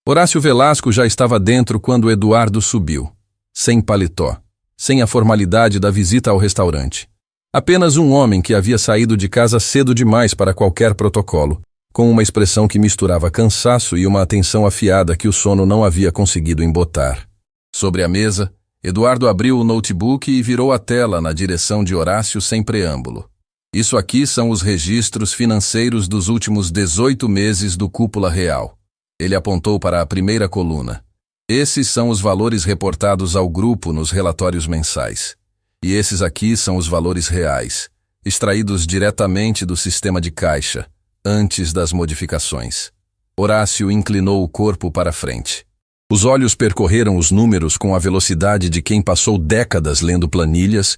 Horácio Velasco já estava dentro quando Eduardo subiu, sem paletó, sem a formalidade da visita ao restaurante. Apenas um homem que havia saído de casa cedo demais para qualquer protocolo, com uma expressão que misturava cansaço e uma atenção afiada que o sono não havia conseguido embotar. Sobre a mesa, Eduardo abriu o notebook e virou a tela na direção de Horácio sem preâmbulo. Isso aqui são os registros financeiros dos últimos 18 meses do Cúpula Real. Ele apontou para a primeira coluna. Esses são os valores reportados ao grupo nos relatórios mensais. E esses aqui são os valores reais, extraídos diretamente do sistema de caixa, antes das modificações. Horácio inclinou o corpo para frente. Os olhos percorreram os números com a velocidade de quem passou décadas lendo planilhas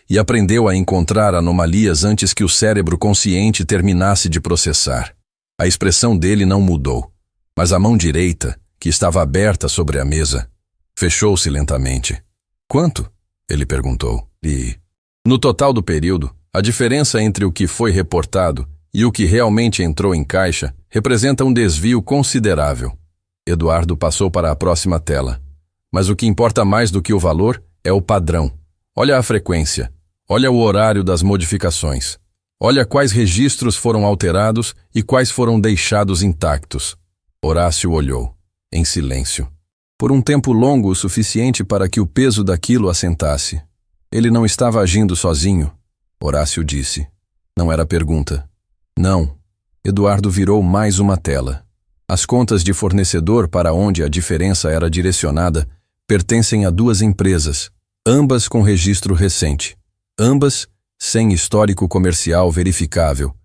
e aprendeu a encontrar anomalias antes que o cérebro consciente terminasse de processar. A expressão dele não mudou, mas a mão direita, que estava aberta sobre a mesa, fechou-se lentamente. Quanto? Ele perguntou. No total do período, a diferença entre o que foi reportado e o que realmente entrou em caixa representa um desvio considerável. Eduardo passou para a próxima tela. Mas o que importa mais do que o valor é o padrão. Olha a frequência. Olha o horário das modificações. Olha quais registros foram alterados e quais foram deixados intactos. Horácio olhou, em silêncio. Por um tempo longo o suficiente para que o peso daquilo assentasse. Ele não estava agindo sozinho, Horácio disse. Não era pergunta. Não. Eduardo virou mais uma tela. As contas de fornecedor para onde a diferença era direcionada pertencem a duas empresas, ambas com registro recente, ambas sem histórico comercial verificável,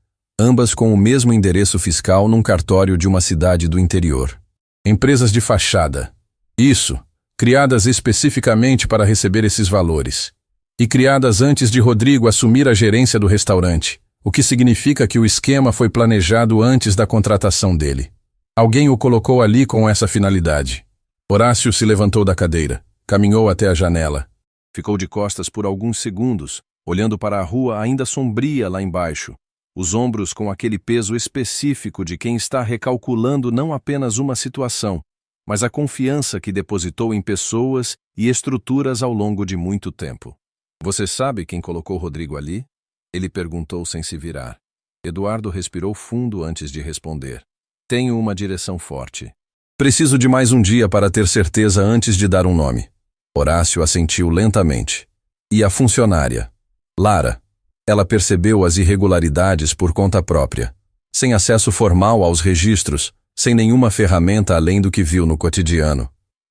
ambas com o mesmo endereço fiscal num cartório de uma cidade do interior. Empresas de fachada. Isso, criadas especificamente para receber esses valores. E criadas antes de Rodrigo assumir a gerência do restaurante, o que significa que o esquema foi planejado antes da contratação dele. Alguém o colocou ali com essa finalidade. Horácio se levantou da cadeira, caminhou até a janela. Ficou de costas por alguns segundos, olhando para a rua ainda sombria lá embaixo, os ombros com aquele peso específico de quem está recalculando não apenas uma situação, mas a confiança que depositou em pessoas e estruturas ao longo de muito tempo. Você sabe quem colocou Rodrigo ali? Ele perguntou sem se virar. Eduardo respirou fundo antes de responder. Tenho uma direção forte. Preciso de mais um dia para ter certeza antes de dar um nome. Horácio assentiu lentamente. E a funcionária? Lara. Ela percebeu as irregularidades por conta própria, sem acesso formal aos registros, sem nenhuma ferramenta além do que viu no cotidiano.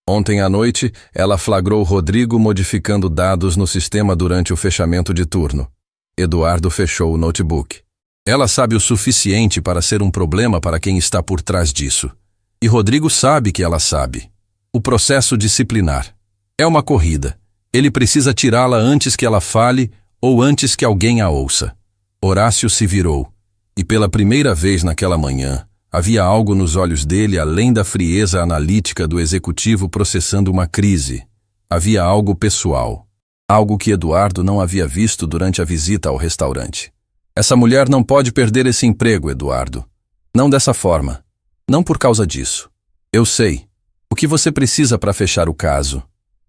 Ontem à noite, ela flagrou Rodrigo modificando dados no sistema durante o fechamento de turno. Eduardo fechou o notebook. Ela sabe o suficiente para ser um problema para quem está por trás disso. E Rodrigo sabe que ela sabe. O processo disciplinar. É uma corrida. Ele precisa tirá-la antes que ela fale ou antes que alguém a ouça. Horácio se virou. E pela primeira vez naquela manhã, havia algo nos olhos dele além da frieza analítica do executivo processando uma crise. Havia algo pessoal. Algo que Eduardo não havia visto durante a visita ao restaurante. Essa mulher não pode perder esse emprego, Eduardo. Não dessa forma. Não por causa disso. Eu sei. O que você precisa para fechar o caso?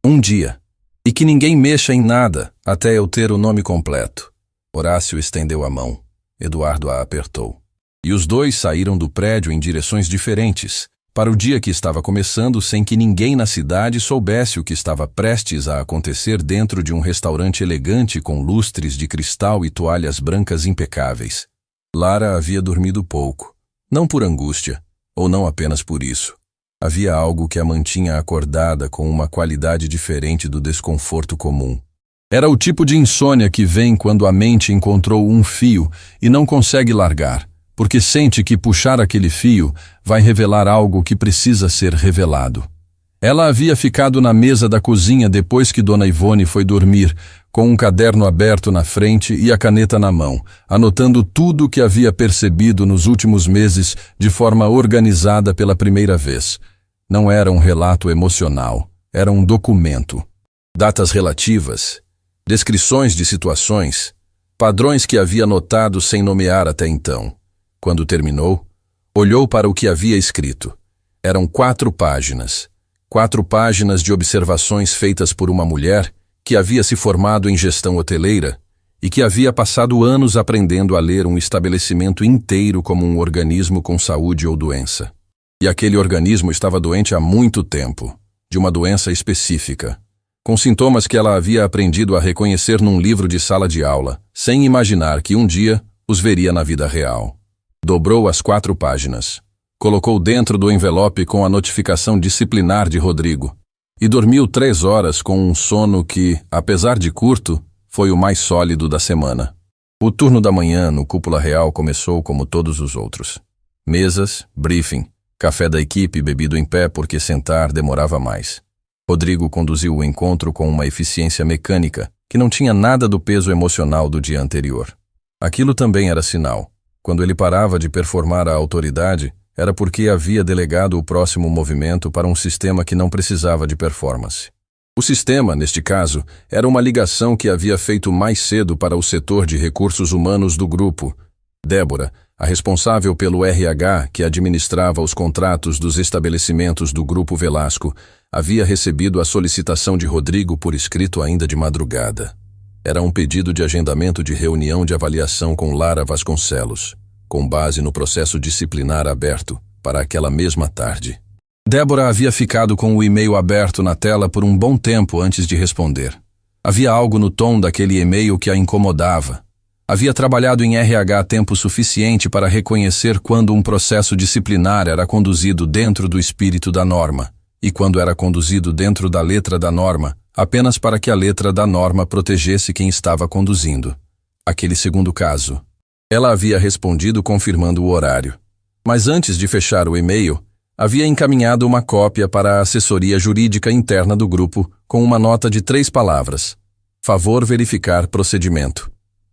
Um dia. E que ninguém mexa em nada até eu ter o nome completo. Horácio estendeu a mão. Eduardo a apertou. E os dois saíram do prédio em direções diferentes, para o dia que estava começando sem que ninguém na cidade soubesse o que estava prestes a acontecer dentro de um restaurante elegante com lustres de cristal e toalhas brancas impecáveis. Lara havia dormido pouco, não por angústia, ou não apenas por isso. Havia algo que a mantinha acordada com uma qualidade diferente do desconforto comum. Era o tipo de insônia que vem quando a mente encontrou um fio e não consegue largar, porque sente que puxar aquele fio vai revelar algo que precisa ser revelado. Ela havia ficado na mesa da cozinha depois que Dona Ivone foi dormir, com um caderno aberto na frente e a caneta na mão, anotando tudo o que havia percebido nos últimos meses de forma organizada pela primeira vez. Não era um relato emocional, era um documento. Datas relativas, descrições de situações, padrões que havia notado sem nomear até então. Quando terminou, olhou para o que havia escrito. Eram 4 páginas. 4 páginas de observações feitas por uma mulher que havia se formado em gestão hoteleira e que havia passado anos aprendendo a ler um estabelecimento inteiro como um organismo com saúde ou doença. E aquele organismo estava doente há muito tempo, de uma doença específica, com sintomas que ela havia aprendido a reconhecer num livro de sala de aula, sem imaginar que um dia os veria na vida real. Dobrou as 4 páginas, colocou dentro do envelope com a notificação disciplinar de Rodrigo e dormiu 3 horas com um sono que, apesar de curto, foi o mais sólido da semana. O turno da manhã no Cúpula Real começou como todos os outros. Mesas, briefing, café da equipe bebido em pé porque sentar demorava mais. Rodrigo conduziu o encontro com uma eficiência mecânica que não tinha nada do peso emocional do dia anterior. Aquilo também era sinal. Quando ele parava de performar a autoridade, era porque havia delegado o próximo movimento para um sistema que não precisava de performance. O sistema, neste caso, era uma ligação que havia feito mais cedo para o setor de recursos humanos do grupo. Débora, a responsável pelo RH que administrava os contratos dos estabelecimentos do Grupo Velasco, havia recebido a solicitação de Rodrigo por escrito ainda de madrugada. Era um pedido de agendamento de reunião de avaliação com Lara Vasconcelos, com base no processo disciplinar aberto, para aquela mesma tarde. Débora havia ficado com o e-mail aberto na tela por um bom tempo antes de responder. Havia algo no tom daquele e-mail que a incomodava. Havia trabalhado em RH tempo suficiente para reconhecer quando um processo disciplinar era conduzido dentro do espírito da norma, e quando era conduzido dentro da letra da norma, apenas para que a letra da norma protegesse quem estava conduzindo. Aquele segundo caso. Ela havia respondido confirmando o horário. Mas antes de fechar o e-mail, havia encaminhado uma cópia para a assessoria jurídica interna do grupo com uma nota de 3 palavras. Favor verificar procedimento.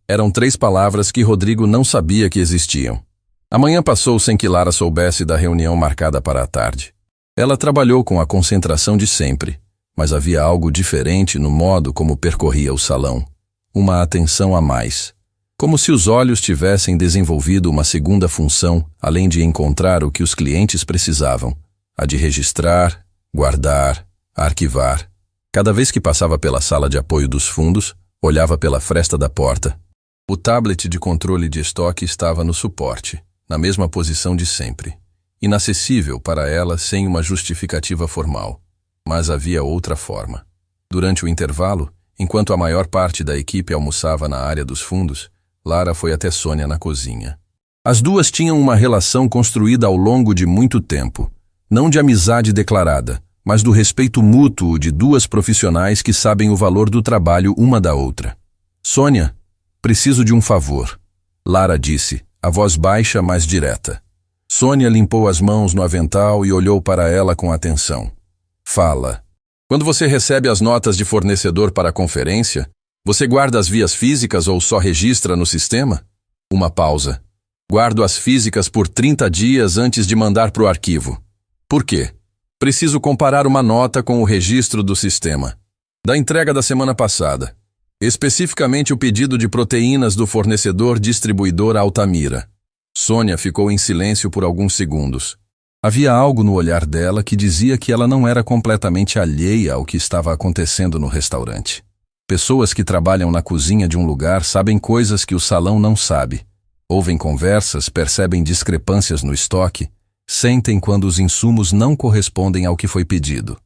Eram 3 palavras que Rodrigo não sabia que existiam. A manhã passou sem que Lara soubesse da reunião marcada para a tarde. Ela trabalhou com a concentração de sempre, mas havia algo diferente no modo como percorria o salão. Uma atenção a mais. Como se os olhos tivessem desenvolvido uma segunda função, além de encontrar o que os clientes precisavam, a de registrar, guardar, arquivar. Cada vez que passava pela sala de apoio dos fundos, olhava pela fresta da porta. O tablet de controle de estoque estava no suporte, na mesma posição de sempre. Inacessível para ela sem uma justificativa formal. Mas havia outra forma. Durante o intervalo, enquanto a maior parte da equipe almoçava na área dos fundos, Lara foi até Sônia na cozinha. As duas tinham uma relação construída ao longo de muito tempo, não de amizade declarada, mas do respeito mútuo de 2 profissionais que sabem o valor do trabalho uma da outra. Sônia, preciso de um favor, Lara disse, a voz baixa, mas direta. Sônia limpou as mãos no avental e olhou para ela com atenção. Fala. Quando você recebe as notas de fornecedor para a conferência, você guarda as vias físicas ou só registra no sistema? Uma pausa. Guardo as físicas por 30 dias antes de mandar para o arquivo. Por quê? Preciso comparar uma nota com o registro do sistema. Da entrega da semana passada. Especificamente o pedido de proteínas do fornecedor distribuidor Altamira. Sônia ficou em silêncio por alguns segundos. Havia algo no olhar dela que dizia que ela não era completamente alheia ao que estava acontecendo no restaurante. Pessoas que trabalham na cozinha de um lugar sabem coisas que o salão não sabe. Ouvem conversas, percebem discrepâncias no estoque, sentem quando os insumos não correspondem ao que foi pedido.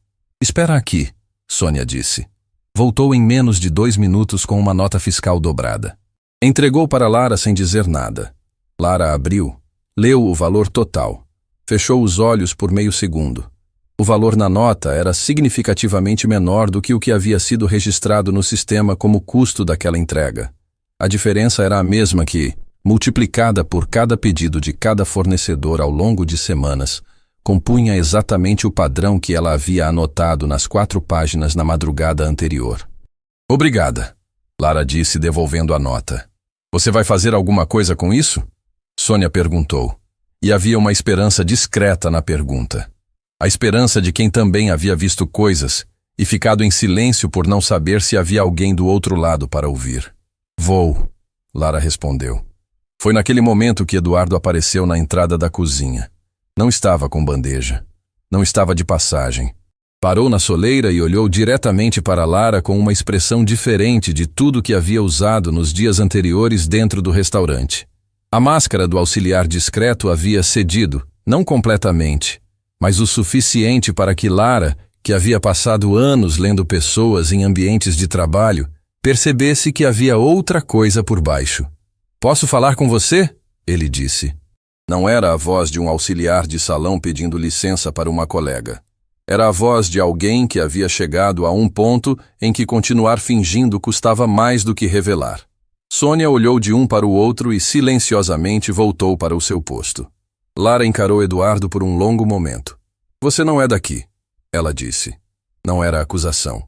Espera aqui, Sônia disse. Voltou em menos de 2 minutos com uma nota fiscal dobrada. Entregou para Lara sem dizer nada. Lara abriu, leu o valor total. Fechou os olhos por meio segundo. O valor na nota era significativamente menor do que o que havia sido registrado no sistema como custo daquela entrega. A diferença era a mesma que, multiplicada por cada pedido de cada fornecedor ao longo de semanas, compunha exatamente o padrão que ela havia anotado nas 4 páginas na madrugada anterior. Obrigada, Lara disse devolvendo a nota. Você vai fazer alguma coisa com isso? Sônia perguntou. E havia uma esperança discreta na pergunta. A esperança de quem também havia visto coisas e ficado em silêncio por não saber se havia alguém do outro lado para ouvir. Vou, Lara respondeu. Foi naquele momento que Eduardo apareceu na entrada da cozinha. Não estava com bandeja. Não estava de passagem. Parou na soleira e olhou diretamente para Lara com uma expressão diferente de tudo que havia usado nos dias anteriores dentro do restaurante. A máscara do auxiliar discreto havia cedido, não completamente, mas o suficiente para que Lara, que havia passado anos lendo pessoas em ambientes de trabalho, percebesse que havia outra coisa por baixo. "Posso falar com você?" ele disse. Não era a voz de um auxiliar de salão pedindo licença para uma colega. Era a voz de alguém que havia chegado a um ponto em que continuar fingindo custava mais do que revelar. Sônia olhou de um para o outro e silenciosamente voltou para o seu posto. Lara encarou Eduardo por um longo momento. "Você não é daqui", ela disse. Não era acusação.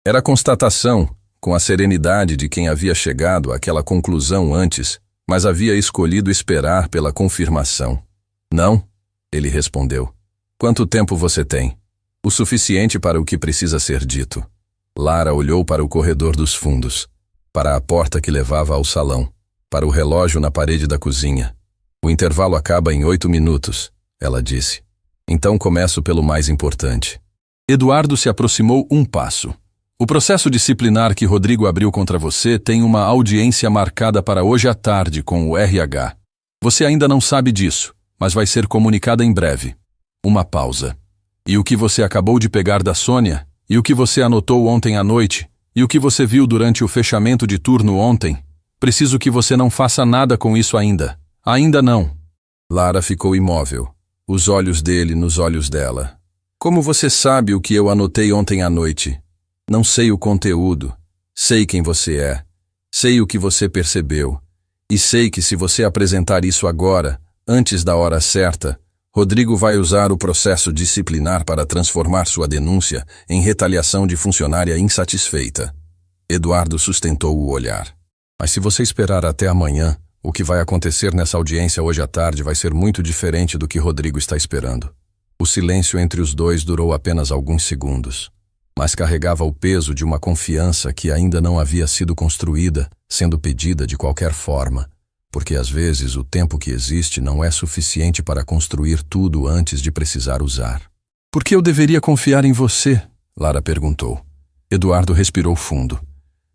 Era constatação, com a serenidade de quem havia chegado àquela conclusão antes, mas havia escolhido esperar pela confirmação. "Não", ele respondeu. "Quanto tempo você tem?" "O suficiente para o que precisa ser dito." Lara olhou para o corredor dos fundos, para a porta que levava ao salão, para o relógio na parede da cozinha. "O intervalo acaba em 8 minutos, ela disse. "Então começo pelo mais importante." Eduardo se aproximou um passo. "O processo disciplinar que Rodrigo abriu contra você tem uma audiência marcada para hoje à tarde com o RH. Você ainda não sabe disso, mas vai ser comunicada em breve." Uma pausa. "E o que você acabou de pegar da Sônia? E o que você anotou ontem à noite? E o que você viu durante o fechamento de turno ontem? Preciso que você não faça nada com isso ainda. Ainda não." Lara ficou imóvel, os olhos dele nos olhos dela. "Como você sabe o que eu anotei ontem à noite? Não sei o conteúdo. Sei quem você é. Sei o que você percebeu. E sei que se você apresentar isso agora, antes da hora certa, Rodrigo vai usar o processo disciplinar para transformar sua denúncia em retaliação de funcionária insatisfeita." Eduardo sustentou o olhar. "Mas se você esperar até amanhã, o que vai acontecer nessa audiência hoje à tarde vai ser muito diferente do que Rodrigo está esperando." O silêncio entre os dois durou apenas alguns segundos, mas carregava o peso de uma confiança que ainda não havia sido construída, sendo pedida de qualquer forma, porque às vezes o tempo que existe não é suficiente para construir tudo antes de precisar usar. "Por que eu deveria confiar em você?" Lara perguntou. Eduardo respirou fundo.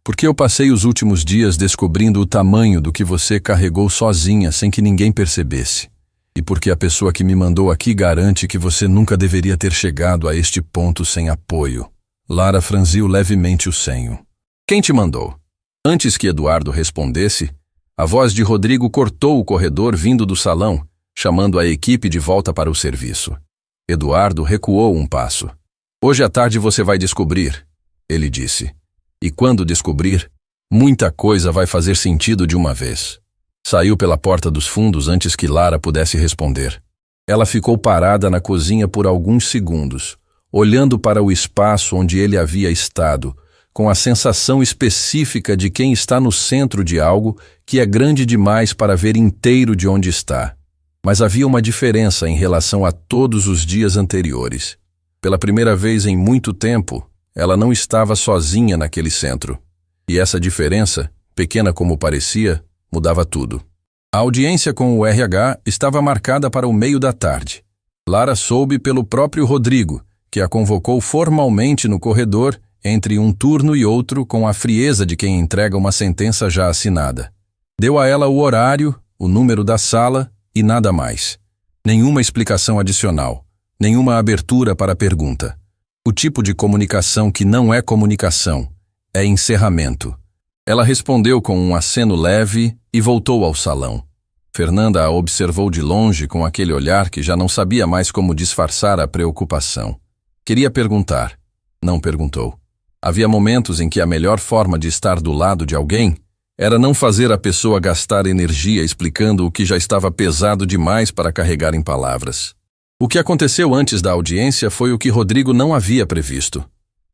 "Porque eu passei os últimos dias descobrindo o tamanho do que você carregou sozinha sem que ninguém percebesse. E porque a pessoa que me mandou aqui garante que você nunca deveria ter chegado a este ponto sem apoio." Lara franziu levemente o senho. "Quem te mandou?" Antes que Eduardo respondesse, a voz de Rodrigo cortou o corredor vindo do salão, chamando a equipe de volta para o serviço. Eduardo recuou um passo. "Hoje à tarde você vai descobrir", ele disse. "E quando descobrir, muita coisa vai fazer sentido de uma vez." Saiu pela porta dos fundos antes que Lara pudesse responder. Ela ficou parada na cozinha por alguns segundos, olhando para o espaço onde ele havia estado, com a sensação específica de quem está no centro de algo que é grande demais para ver inteiro de onde está. Mas havia uma diferença em relação a todos os dias anteriores. Pela primeira vez em muito tempo, ela não estava sozinha naquele centro. E essa diferença, pequena como parecia, mudava tudo. A audiência com o RH estava marcada para o meio da tarde. Lara soube pelo próprio Rodrigo, que a convocou formalmente no corredor entre um turno e outro com a frieza de quem entrega uma sentença já assinada. Deu a ela o horário, o número da sala e nada mais. Nenhuma explicação adicional, nenhuma abertura para a pergunta. O tipo de comunicação que não é comunicação, é encerramento. Ela respondeu com um aceno leve e voltou ao salão. Fernanda a observou de longe com aquele olhar que já não sabia mais como disfarçar a preocupação. Queria perguntar. Não perguntou. Havia momentos em que a melhor forma de estar do lado de alguém era não fazer a pessoa gastar energia explicando o que já estava pesado demais para carregar em palavras. O que aconteceu antes da audiência foi o que Rodrigo não havia previsto.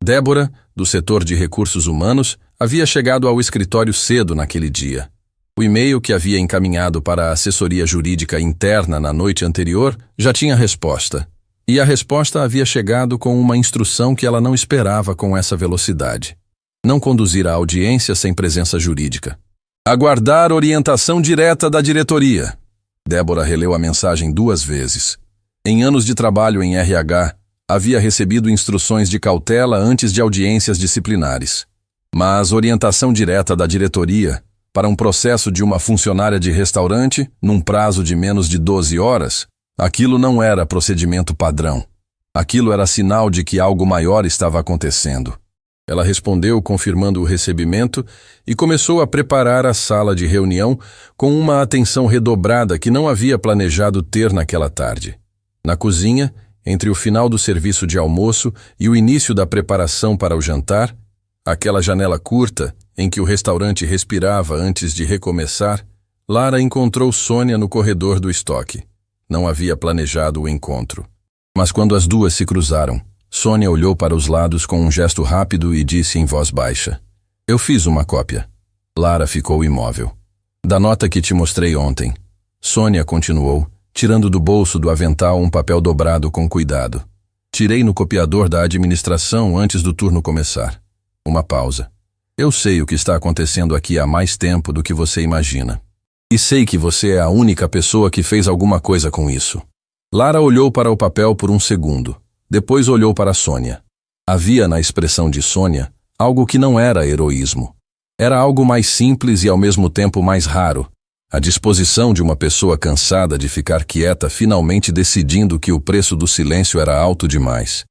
Débora, do setor de recursos humanos, havia chegado ao escritório cedo naquele dia. O e-mail que havia encaminhado para a assessoria jurídica interna na noite anterior já tinha resposta. E a resposta havia chegado com uma instrução que ela não esperava com essa velocidade. Não conduzir a audiência sem presença jurídica. Aguardar orientação direta da diretoria. Débora releu a mensagem 2 vezes. Em anos de trabalho em RH, Havia recebido instruções de cautela antes de audiências disciplinares. Mas orientação direta da diretoria para um processo de uma funcionária de restaurante, num prazo de menos de 12 horas, aquilo não era procedimento padrão. Aquilo era sinal de que algo maior estava acontecendo. Ela respondeu confirmando o recebimento e começou a preparar a sala de reunião com uma atenção redobrada que não havia planejado ter naquela tarde. Na cozinha, entre o final do serviço de almoço e o início da preparação para o jantar, aquela janela curta em que o restaurante respirava antes de recomeçar, Lara encontrou Sônia no corredor do estoque. Não havia planejado o encontro. Mas quando as duas se cruzaram, Sônia olhou para os lados com um gesto rápido e disse em voz baixa: "Eu fiz uma cópia." Lara ficou imóvel. "Da nota que te mostrei ontem." Sônia continuou, tirando do bolso do avental um papel dobrado com cuidado. "Tirei no copiador da administração antes do turno começar." Uma pausa. "Eu sei o que está acontecendo aqui há mais tempo do que você imagina. E sei que você é a única pessoa que fez alguma coisa com isso." Lara olhou para o papel por um segundo. Depois olhou para Sônia. Havia na expressão de Sônia algo que não era heroísmo. Era algo mais simples e ao mesmo tempo mais raro. A disposição de uma pessoa cansada de ficar quieta finalmente decidindo que o preço do silêncio era alto demais.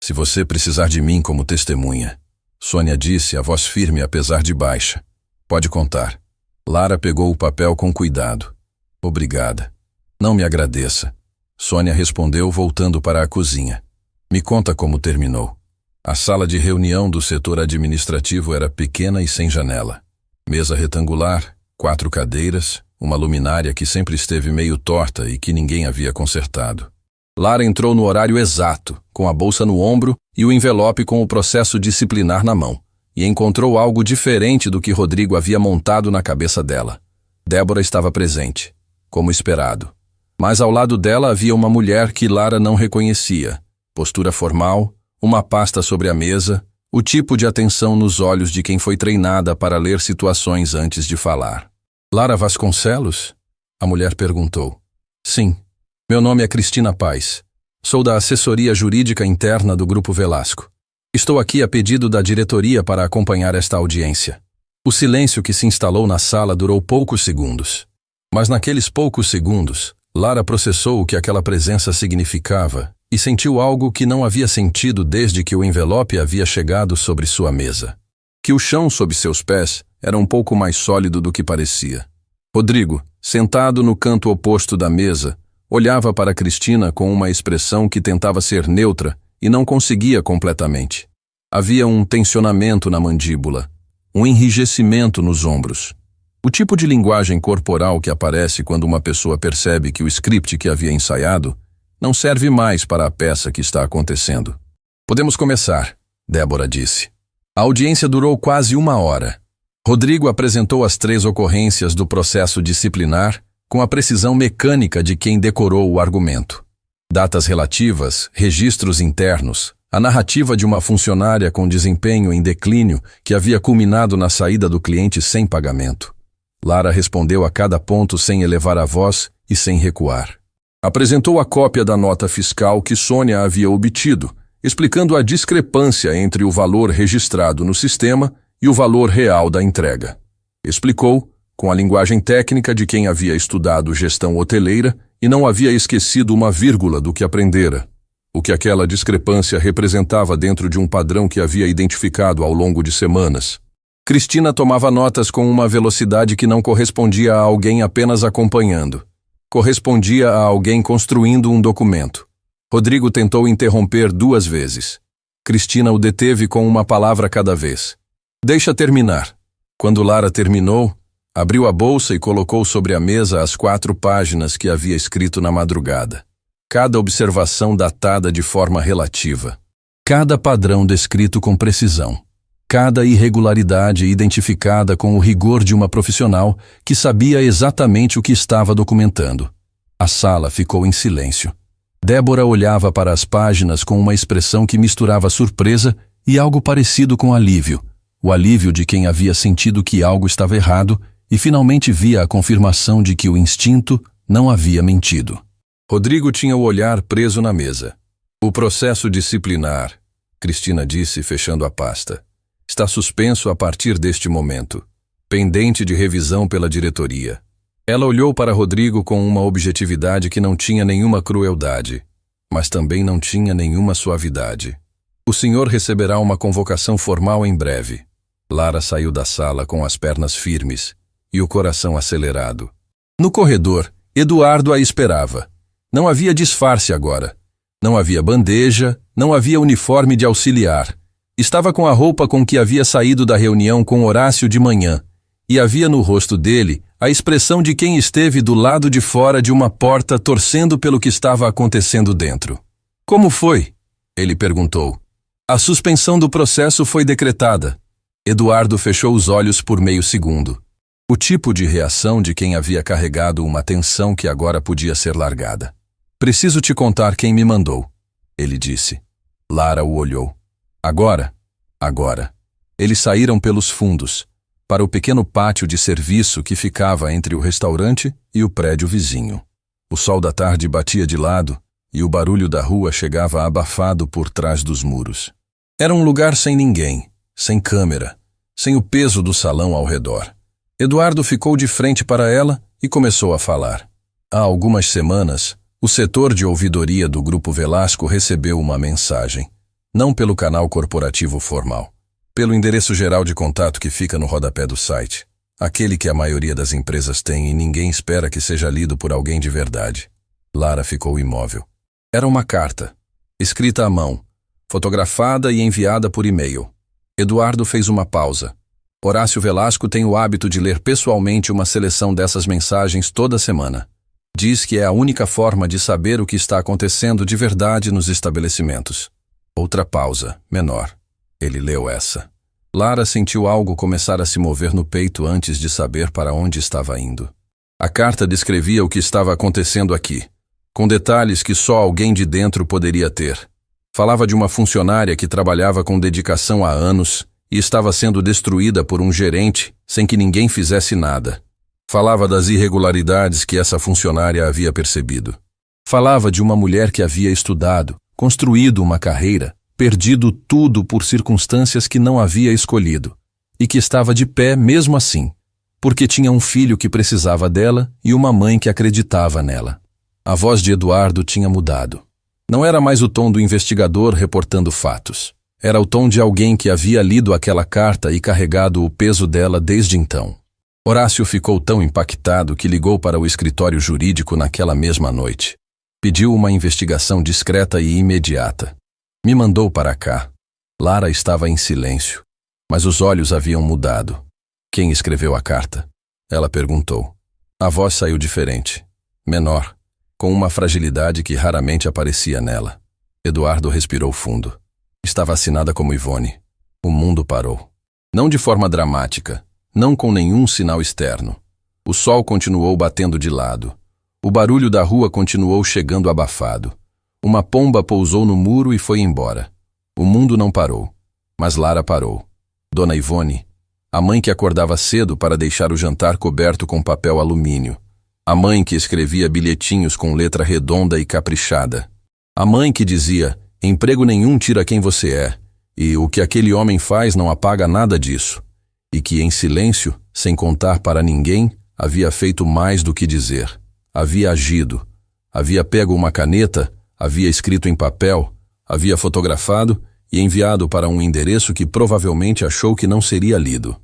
"Se você precisar de mim como testemunha," Sônia disse, a voz firme apesar de baixa, "pode contar." Lara pegou o papel com cuidado. "Obrigada." "Não me agradeça." Sônia respondeu voltando para a cozinha. "Me conta como terminou." A sala de reunião do setor administrativo era pequena e sem janela. Mesa retangular, 4 cadeiras, uma luminária que sempre esteve meio torta e que ninguém havia consertado. Lara entrou no horário exato, com a bolsa no ombro e o envelope com o processo disciplinar na mão, e encontrou algo diferente do que Rodrigo havia montado na cabeça dela. Débora estava presente, como esperado. Mas ao lado dela havia uma mulher que Lara não reconhecia. Postura formal, uma pasta sobre a mesa, o tipo de atenção nos olhos de quem foi treinada para ler situações antes de falar. "Lara Vasconcelos?" a mulher perguntou. "Sim. Meu nome é Cristina Paz. Sou da assessoria jurídica interna do Grupo Velasco. Estou aqui a pedido da diretoria para acompanhar esta audiência." O silêncio que se instalou na sala durou poucos segundos. Mas naqueles poucos segundos, Lara processou o que aquela presença significava e sentiu algo que não havia sentido desde que o envelope havia chegado sobre sua mesa. Que o chão sob seus pés era um pouco mais sólido do que parecia. Rodrigo, sentado no canto oposto da mesa, olhava para Cristina com uma expressão que tentava ser neutra e não conseguia completamente. Havia um tensionamento na mandíbula, um enrijecimento nos ombros. O tipo de linguagem corporal que aparece quando uma pessoa percebe que o script que havia ensaiado não serve mais para a peça que está acontecendo. "Podemos começar," Débora disse. A audiência durou quase 1 hora. Rodrigo apresentou as 3 ocorrências do processo disciplinar com a precisão mecânica de quem decorou o argumento. Datas relativas, registros internos, a narrativa de uma funcionária com desempenho em declínio que havia culminado na saída do cliente sem pagamento. Lara respondeu a cada ponto sem elevar a voz e sem recuar. Apresentou a cópia da nota fiscal que Sônia havia obtido, explicando a discrepância entre o valor registrado no sistema e o valor real da entrega. Explicou, com a linguagem técnica de quem havia estudado gestão hoteleira e não havia esquecido uma vírgula do que aprendera, o que aquela discrepância representava dentro de um padrão que havia identificado ao longo de semanas. Cristina tomava notas com uma velocidade que não correspondia a alguém apenas acompanhando. Correspondia a alguém construindo um documento. Rodrigo tentou interromper 2 vezes. Cristina o deteve com uma palavra cada vez. "Deixa terminar." Quando Lara terminou, abriu a bolsa e colocou sobre a mesa as 4 páginas que havia escrito na madrugada. Cada observação datada de forma relativa. Cada padrão descrito com precisão. Cada irregularidade identificada com o rigor de uma profissional que sabia exatamente o que estava documentando. A sala ficou em silêncio. Débora olhava para as páginas com uma expressão que misturava surpresa e algo parecido com alívio. O alívio de quem havia sentido que algo estava errado e finalmente via a confirmação de que o instinto não havia mentido. Rodrigo tinha o olhar preso na mesa. O processo disciplinar, Cristina disse, fechando a pasta, está suspenso a partir deste momento, pendente de revisão pela diretoria. Ela olhou para Rodrigo com uma objetividade que não tinha nenhuma crueldade, mas também não tinha nenhuma suavidade. O senhor receberá uma convocação formal em breve. Lara saiu da sala com as pernas firmes e o coração acelerado. No corredor, Eduardo a esperava. Não havia disfarce agora. Não havia bandeja, não havia uniforme de auxiliar. Estava com a roupa com que havia saído da reunião com Horácio de manhã, e havia no rosto dele a expressão de quem esteve do lado de fora de uma porta torcendo pelo que estava acontecendo dentro. Como foi? Ele perguntou. A suspensão do processo foi decretada. Eduardo fechou os olhos por meio segundo. O tipo de reação de quem havia carregado uma tensão que agora podia ser largada. Preciso te contar quem me mandou, ele disse. Lara o olhou. Agora? Agora. Eles saíram pelos fundos, para o pequeno pátio de serviço que ficava entre o restaurante e o prédio vizinho. O sol da tarde batia de lado e o barulho da rua chegava abafado por trás dos muros. Era um lugar sem ninguém, sem câmera, sem o peso do salão ao redor. Eduardo ficou de frente para ela e começou a falar. Há algumas semanas, o setor de ouvidoria do Grupo Velasco recebeu uma mensagem, não pelo canal corporativo formal, pelo endereço geral de contato que fica no rodapé do site, aquele que a maioria das empresas tem e ninguém espera que seja lido por alguém de verdade. Lara ficou imóvel. Era uma carta, escrita à mão, fotografada e enviada por e-mail. Eduardo fez uma pausa. Horácio Velasco tem o hábito de ler pessoalmente uma seleção dessas mensagens toda semana. Diz que é a única forma de saber o que está acontecendo de verdade nos estabelecimentos. Outra pausa, menor. Ele leu essa. Lara sentiu algo começar a se mover no peito antes de saber para onde estava indo. A carta descrevia o que estava acontecendo aqui, com detalhes que só alguém de dentro poderia ter. Falava de uma funcionária que trabalhava com dedicação há anos e estava sendo destruída por um gerente sem que ninguém fizesse nada. Falava das irregularidades que essa funcionária havia percebido. Falava de uma mulher que havia estudado, construído uma carreira, perdido tudo por circunstâncias que não havia escolhido, e que estava de pé mesmo assim, porque tinha um filho que precisava dela e uma mãe que acreditava nela. A voz de Eduardo tinha mudado. Não era mais o tom do investigador reportando fatos. Era o tom de alguém que havia lido aquela carta e carregado o peso dela desde então. Horácio ficou tão impactado que ligou para o escritório jurídico naquela mesma noite. Pediu uma investigação discreta e imediata. Me mandou para cá. Lara estava em silêncio, mas os olhos haviam mudado. Quem escreveu a carta? Ela perguntou. A voz saiu diferente, menor, com uma fragilidade que raramente aparecia nela. Eduardo respirou fundo. Estava assinada como Ivone. O mundo parou. Não de forma dramática, não com nenhum sinal externo. O sol continuou batendo de lado. O barulho da rua continuou chegando abafado. Uma pomba pousou no muro e foi embora. O mundo não parou, mas Lara parou. Dona Ivone, a mãe que acordava cedo para deixar o jantar coberto com papel alumínio. A mãe que escrevia bilhetinhos com letra redonda e caprichada. A mãe que dizia, emprego nenhum tira quem você é, e o que aquele homem faz não apaga nada disso. E que, em silêncio, sem contar para ninguém, havia feito mais do que dizer. Havia agido. Havia pego uma caneta, havia escrito em papel, havia fotografado e enviado para um endereço que provavelmente achou que não seria lido.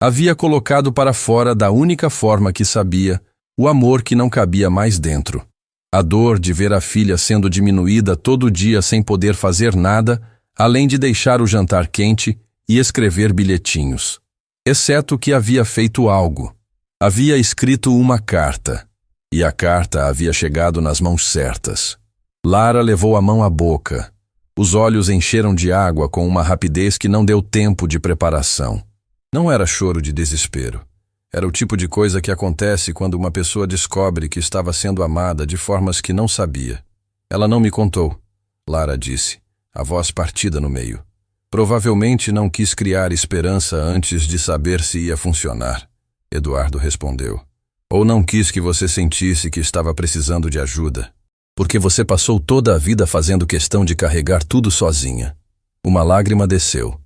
Havia colocado para fora da única forma que sabia, o amor que não cabia mais dentro. A dor de ver a filha sendo diminuída todo dia sem poder fazer nada, além de deixar o jantar quente e escrever bilhetinhos. Exceto que havia feito algo. Havia escrito uma carta. E a carta havia chegado nas mãos certas. Lara levou a mão à boca. Os olhos encheram de água com uma rapidez que não deu tempo de preparação. Não era choro de desespero. Era o tipo de coisa que acontece quando uma pessoa descobre que estava sendo amada de formas que não sabia. Ela não me contou, Lara disse, a voz partida no meio. Provavelmente não quis criar esperança antes de saber se ia funcionar, Eduardo respondeu. Ou não quis que você sentisse que estava precisando de ajuda. Porque você passou toda a vida fazendo questão de carregar tudo sozinha. Uma lágrima desceu.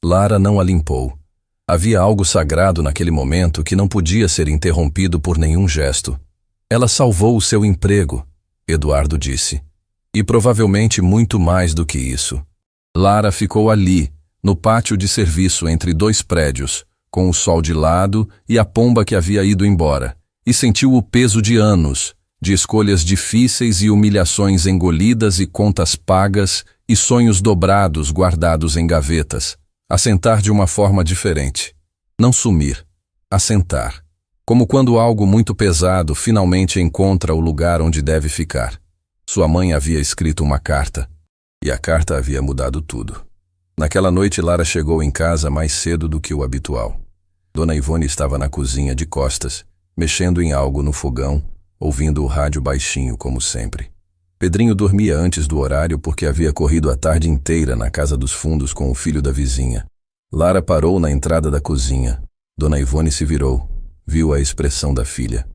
Lara não a limpou. Havia algo sagrado naquele momento que não podia ser interrompido por nenhum gesto. Ela salvou o seu emprego, Eduardo disse. E provavelmente muito mais do que isso. Lara ficou ali, no pátio de serviço entre dois prédios, com o sol de lado e a pomba que havia ido embora, e sentiu o peso de anos, de escolhas difíceis e humilhações engolidas e contas pagas e sonhos dobrados guardados em gavetas. Assentar de uma forma diferente. Não sumir. Assentar. Como quando algo muito pesado finalmente encontra o lugar onde deve ficar. Sua mãe havia escrito uma carta. E a carta havia mudado tudo. Naquela noite, Lara chegou em casa mais cedo do que o habitual. Dona Ivone estava na cozinha de costas, mexendo em algo no fogão, ouvindo o rádio baixinho como sempre. Pedrinho dormia antes do horário porque havia corrido a tarde inteira na casa dos fundos com o filho da vizinha. Lara parou na entrada da cozinha. Dona Ivone se virou, viu a expressão da filha.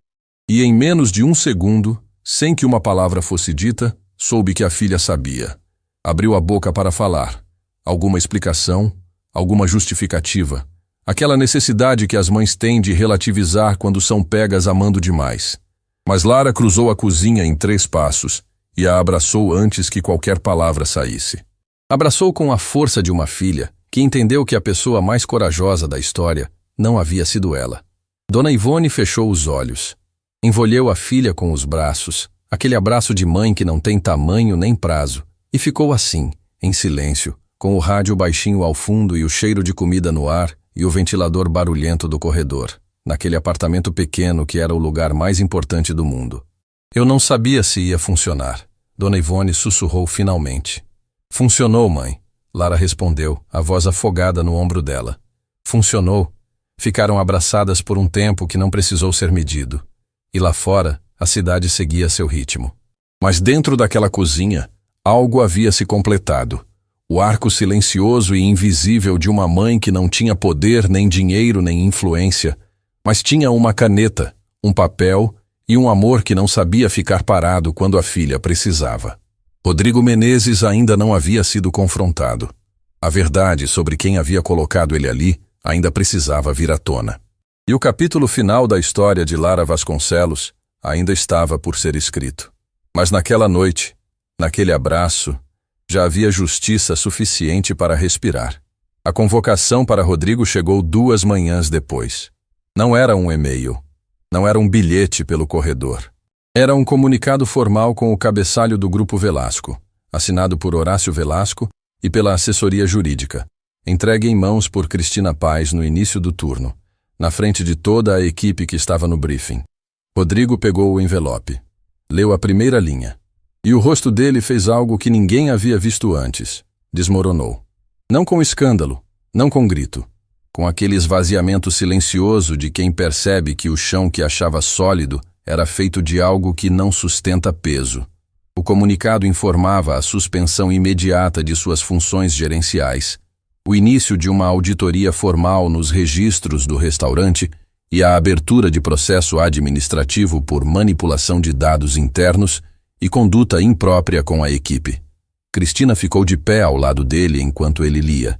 E em menos de um segundo, sem que uma palavra fosse dita, soube que a filha sabia. Abriu a boca para falar. Alguma explicação, alguma justificativa. Aquela necessidade que as mães têm de relativizar quando são pegas amando demais. Mas Lara cruzou a cozinha em 3 passos e a abraçou antes que qualquer palavra saísse. Abraçou com a força de uma filha, que entendeu que a pessoa mais corajosa da história não havia sido ela. Dona Ivone fechou os olhos. Envolveu a filha com os braços, aquele abraço de mãe que não tem tamanho nem prazo, e ficou assim, em silêncio, com o rádio baixinho ao fundo e o cheiro de comida no ar e o ventilador barulhento do corredor, naquele apartamento pequeno que era o lugar mais importante do mundo. Eu não sabia se ia funcionar. Dona Ivone sussurrou finalmente. Funcionou, mãe. Lara respondeu, a voz afogada no ombro dela. Funcionou. Ficaram abraçadas por um tempo que não precisou ser medido. E lá fora, a cidade seguia seu ritmo. Mas dentro daquela cozinha, algo havia se completado. O arco silencioso e invisível de uma mãe que não tinha poder, nem dinheiro, nem influência, mas tinha uma caneta, um papel e um amor que não sabia ficar parado quando a filha precisava. Rodrigo Menezes ainda não havia sido confrontado. A verdade sobre quem havia colocado ele ali ainda precisava vir à tona. E o capítulo final da história de Lara Vasconcelos ainda estava por ser escrito. Mas naquela noite, naquele abraço, já havia justiça suficiente para respirar. A convocação para Rodrigo chegou 2 manhãs depois. Não era um e-mail. Não era um bilhete pelo corredor. Era um comunicado formal com o cabeçalho do Grupo Velasco, assinado por Horácio Velasco e pela assessoria jurídica, entregue em mãos por Cristina Paz no início do turno, na frente de toda a equipe que estava no briefing. Rodrigo pegou o envelope. Leu a primeira linha. E o rosto dele fez algo que ninguém havia visto antes. Desmoronou. Não com escândalo, não com grito. Com aquele esvaziamento silencioso de quem percebe que o chão que achava sólido era feito de algo que não sustenta peso. O comunicado informava a suspensão imediata de suas funções gerenciais, o início de uma auditoria formal nos registros do restaurante e a abertura de processo administrativo por manipulação de dados internos e conduta imprópria com a equipe. Cristina ficou de pé ao lado dele enquanto ele lia.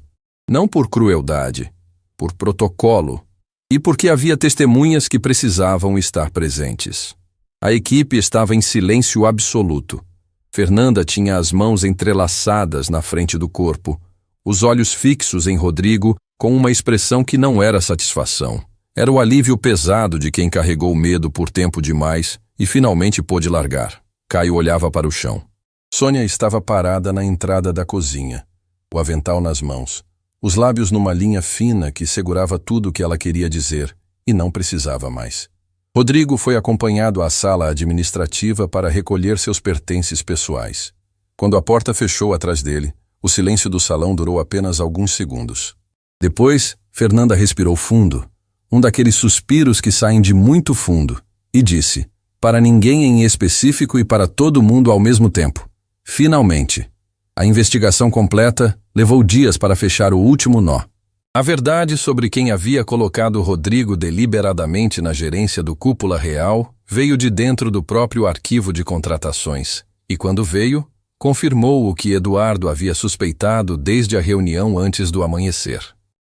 Não por crueldade, por protocolo, e porque havia testemunhas que precisavam estar presentes. A equipe estava em silêncio absoluto. Fernanda tinha as mãos entrelaçadas na frente do corpo, os olhos fixos em Rodrigo com uma expressão que não era satisfação. Era o alívio pesado de quem carregou medo por tempo demais e finalmente pôde largar. Caio olhava para o chão. Sônia estava parada na entrada da cozinha, o avental nas mãos, os lábios numa linha fina que segurava tudo o que ela queria dizer e não precisava mais. Rodrigo foi acompanhado à sala administrativa para recolher seus pertences pessoais. Quando a porta fechou atrás dele, o silêncio do salão durou apenas alguns segundos. Depois, Fernanda respirou fundo, um daqueles suspiros que saem de muito fundo, e disse, para ninguém em específico e para todo mundo ao mesmo tempo. Finalmente, a investigação completa levou dias para fechar o último nó. A verdade sobre quem havia colocado Rodrigo deliberadamente na gerência do Cúpula Real veio de dentro do próprio arquivo de contratações, E quando veio, confirmou o que Eduardo havia suspeitado desde a reunião antes do amanhecer.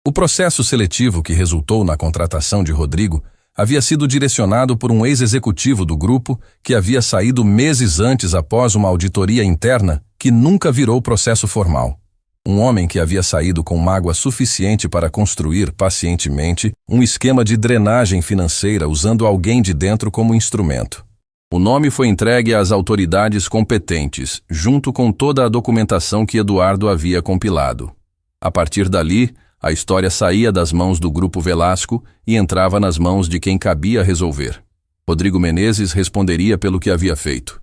O processo seletivo que resultou na contratação de Rodrigo havia sido direcionado por um ex-executivo do grupo que havia saído meses antes após uma auditoria interna que nunca virou processo formal. Um homem que havia saído com mágoa suficiente para construir pacientemente um esquema de drenagem financeira usando alguém de dentro como instrumento. O nome foi entregue às autoridades competentes, junto com toda a documentação que Eduardo havia compilado. A partir dali, a história saía das mãos do Grupo Velasco e entrava nas mãos de quem cabia resolver. Rodrigo Menezes responderia pelo que havia feito.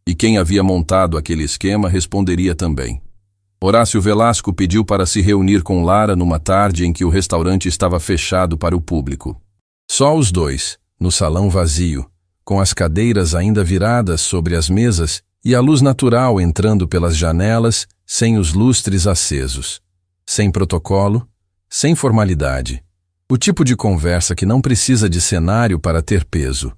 E quem havia montado aquele esquema responderia também. Horácio Velasco pediu para se reunir com Lara numa tarde em que o restaurante estava fechado para o público. Só os dois, no salão vazio, com as cadeiras ainda viradas sobre as mesas e a luz natural entrando pelas janelas, sem os lustres acesos. Sem protocolo, sem formalidade. O tipo de conversa que não precisa de cenário para ter peso.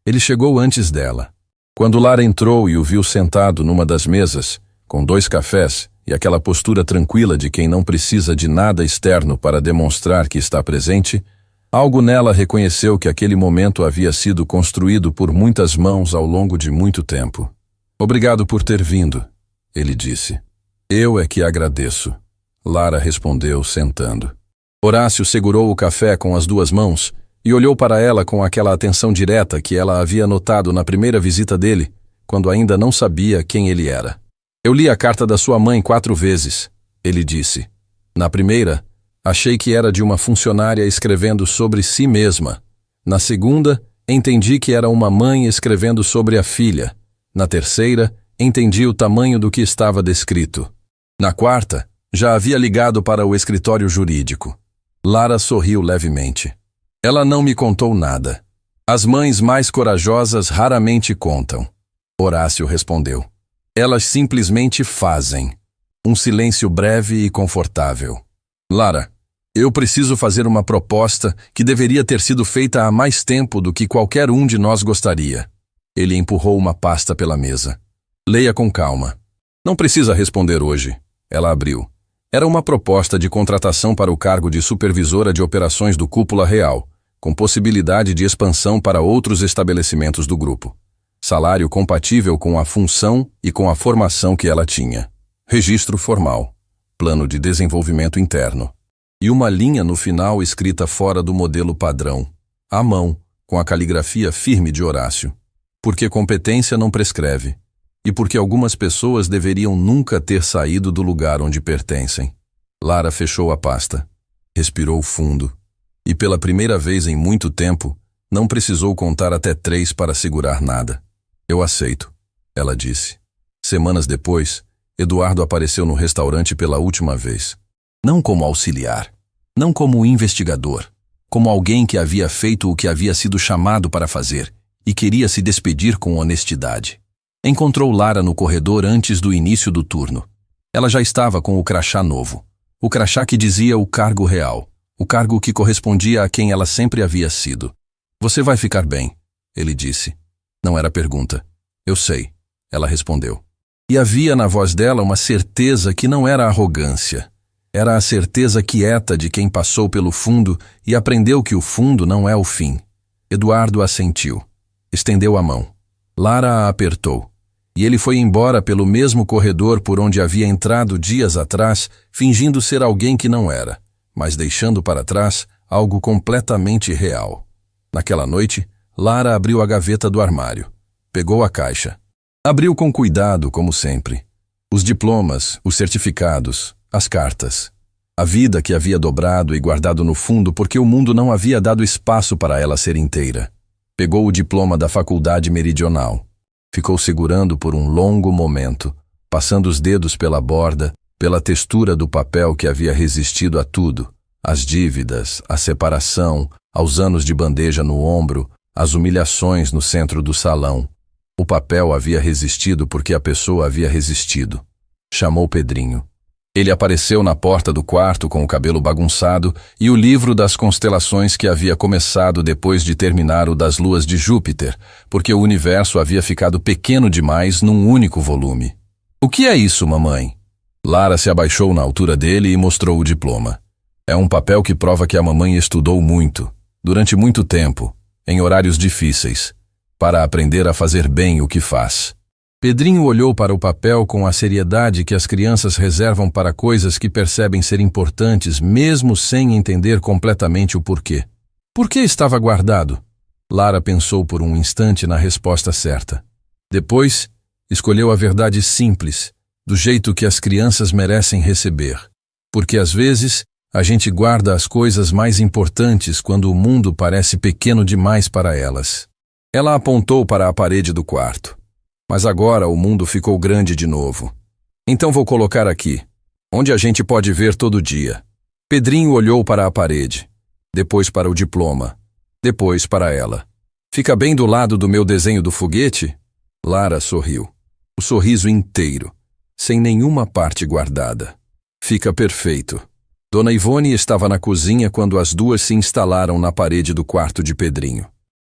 Ele chegou antes dela. Quando Lara entrou e o viu sentado numa das mesas, com 2 cafés e aquela postura tranquila de quem não precisa de nada externo para demonstrar que está presente, algo nela reconheceu que aquele momento havia sido construído por muitas mãos ao longo de muito tempo. "Obrigado por ter vindo", ele disse. "Eu é que agradeço", Lara respondeu, sentando. Horácio segurou o café com as 2 mãos e olhou para ela com aquela atenção direta que ela havia notado na primeira visita dele, quando ainda não sabia quem ele era. "Eu li a carta da sua mãe 4 vezes", ele disse. "Na primeira, achei que era de uma funcionária escrevendo sobre si mesma. Na segunda, entendi que era uma mãe escrevendo sobre a filha. Na terceira, entendi o tamanho do que estava descrito. Na quarta, já havia ligado para o escritório jurídico." Lara sorriu levemente. "Ela não me contou nada. As mães mais corajosas raramente contam", Horácio respondeu. "Elas simplesmente fazem." Um silêncio breve e confortável. "Lara, eu preciso fazer uma proposta que deveria ter sido feita há mais tempo do que qualquer um de nós gostaria." Ele empurrou uma pasta pela mesa. "Leia com calma. Não precisa responder hoje." Ela abriu. Era uma proposta de contratação para o cargo de supervisora de operações do Cúpula Real, com possibilidade de expansão para outros estabelecimentos do grupo. Salário compatível com a função e com a formação que ela tinha. Registro formal. Plano de desenvolvimento interno. E uma linha no final escrita fora do modelo padrão, à mão, com a caligrafia firme de Horácio. Porque competência não prescreve. E porque algumas pessoas deveriam nunca ter saído do lugar onde pertencem. Lara fechou a pasta. Respirou fundo. E pela primeira vez em muito tempo, não precisou contar até 3 para segurar nada. "Eu aceito", ela disse. Semanas depois, Eduardo apareceu no restaurante pela última vez. Não como auxiliar, não como investigador, como alguém que havia feito o que havia sido chamado para fazer e queria se despedir com honestidade. Encontrou Lara no corredor antes do início do turno. Ela já estava com o crachá novo. O crachá que dizia o cargo real. O cargo que correspondia a quem ela sempre havia sido. "Você vai ficar bem", ele disse. Não era pergunta. "Eu sei", ela respondeu. E havia na voz dela uma certeza que não era arrogância. Era a certeza quieta de quem passou pelo fundo e aprendeu que o fundo não é o fim. Eduardo assentiu. Estendeu a mão. Lara a apertou. E ele foi embora pelo mesmo corredor por onde havia entrado dias atrás, fingindo ser alguém que não era, mas deixando para trás algo completamente real. Naquela noite, Lara abriu a gaveta do armário. Pegou a caixa. Abriu com cuidado, como sempre. Os diplomas, os certificados, as cartas. A vida que havia dobrado e guardado no fundo porque o mundo não havia dado espaço para ela ser inteira. Pegou o diploma da Faculdade Meridional. Ficou segurando por um longo momento, passando os dedos pela borda, pela textura do papel que havia resistido a tudo, às dívidas, à separação, aos anos de bandeja no ombro, às humilhações no centro do salão. O papel havia resistido porque a pessoa havia resistido. Chamou Pedrinho. Ele apareceu na porta do quarto com o cabelo bagunçado e o livro das constelações que havia começado depois de terminar o das luas de Júpiter, porque o universo havia ficado pequeno demais num único volume. O que é isso, mamãe? Lara se abaixou na altura dele e mostrou o diploma. É um papel que prova que a mamãe estudou muito, durante muito tempo, em horários difíceis, para aprender a fazer bem o que faz. Pedrinho olhou para o papel com a seriedade que as crianças reservam para coisas que percebem ser importantes mesmo sem entender completamente o porquê. Por que estava guardado? Lara pensou por um instante na resposta certa. Depois, escolheu a verdade simples, do jeito que as crianças merecem receber. Porque às vezes, a gente guarda as coisas mais importantes quando o mundo parece pequeno demais para elas. Ela apontou para a parede do quarto. Mas agora o mundo ficou grande de novo. Então vou colocar aqui, onde a gente pode ver todo dia. Pedrinho olhou para a parede, depois para o diploma, depois para ela. Fica bem do lado do meu desenho do foguete? Lara sorriu. O sorriso inteiro, sem nenhuma parte guardada. Fica perfeito. Dona Ivone estava na cozinha quando as duas se instalaram na parede do quarto de Pedrinho.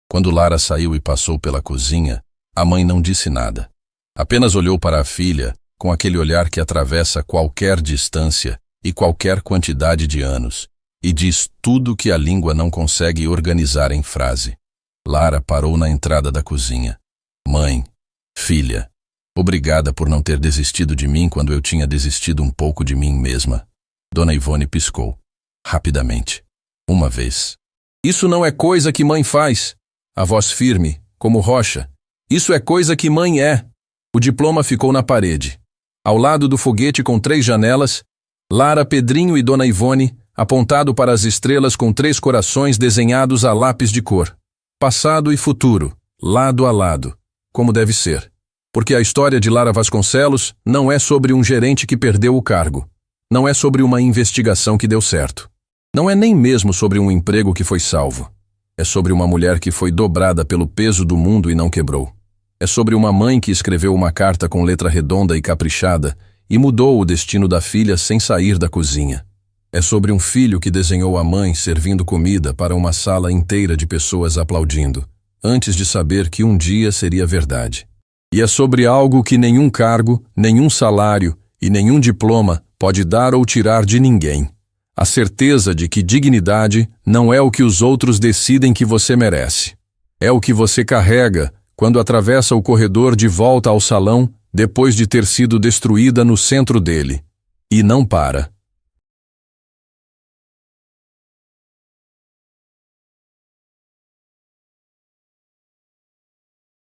Quando Lara saiu e passou pela cozinha, a mãe não disse nada. Apenas olhou para a filha com aquele olhar que atravessa qualquer distância e qualquer quantidade de anos e diz tudo que a língua não consegue organizar em frase. Lara parou na entrada da cozinha. Mãe, filha, obrigada por não ter desistido de mim quando eu tinha desistido um pouco de mim mesma. Dona Ivone piscou, rapidamente, uma vez. Isso não é coisa que mãe faz. A voz firme, como rocha. Isso é coisa que mãe é. O diploma ficou na parede. Ao lado do foguete com 3 janelas, Lara, Pedrinho e Dona Ivone, apontado para as estrelas com 3 corações desenhados a lápis de cor. Passado e futuro, lado a lado, como deve ser. Porque a história de Lara Vasconcelos não é sobre um gerente que perdeu o cargo. Não é sobre uma investigação que deu certo. Não é nem mesmo sobre um emprego que foi salvo. É sobre uma mulher que foi dobrada pelo peso do mundo e não quebrou. É sobre uma mãe que escreveu uma carta com letra redonda e caprichada e mudou o destino da filha sem sair da cozinha. É sobre um filho que desenhou a mãe servindo comida para uma sala inteira de pessoas aplaudindo, antes de saber que um dia seria verdade. E é sobre algo que nenhum cargo, nenhum salário e nenhum diploma pode dar ou tirar de ninguém. A certeza de que dignidade não é o que os outros decidem que você merece. É o que você carrega quando atravessa o corredor de volta ao salão depois de ter sido destruída no centro dele. E não para.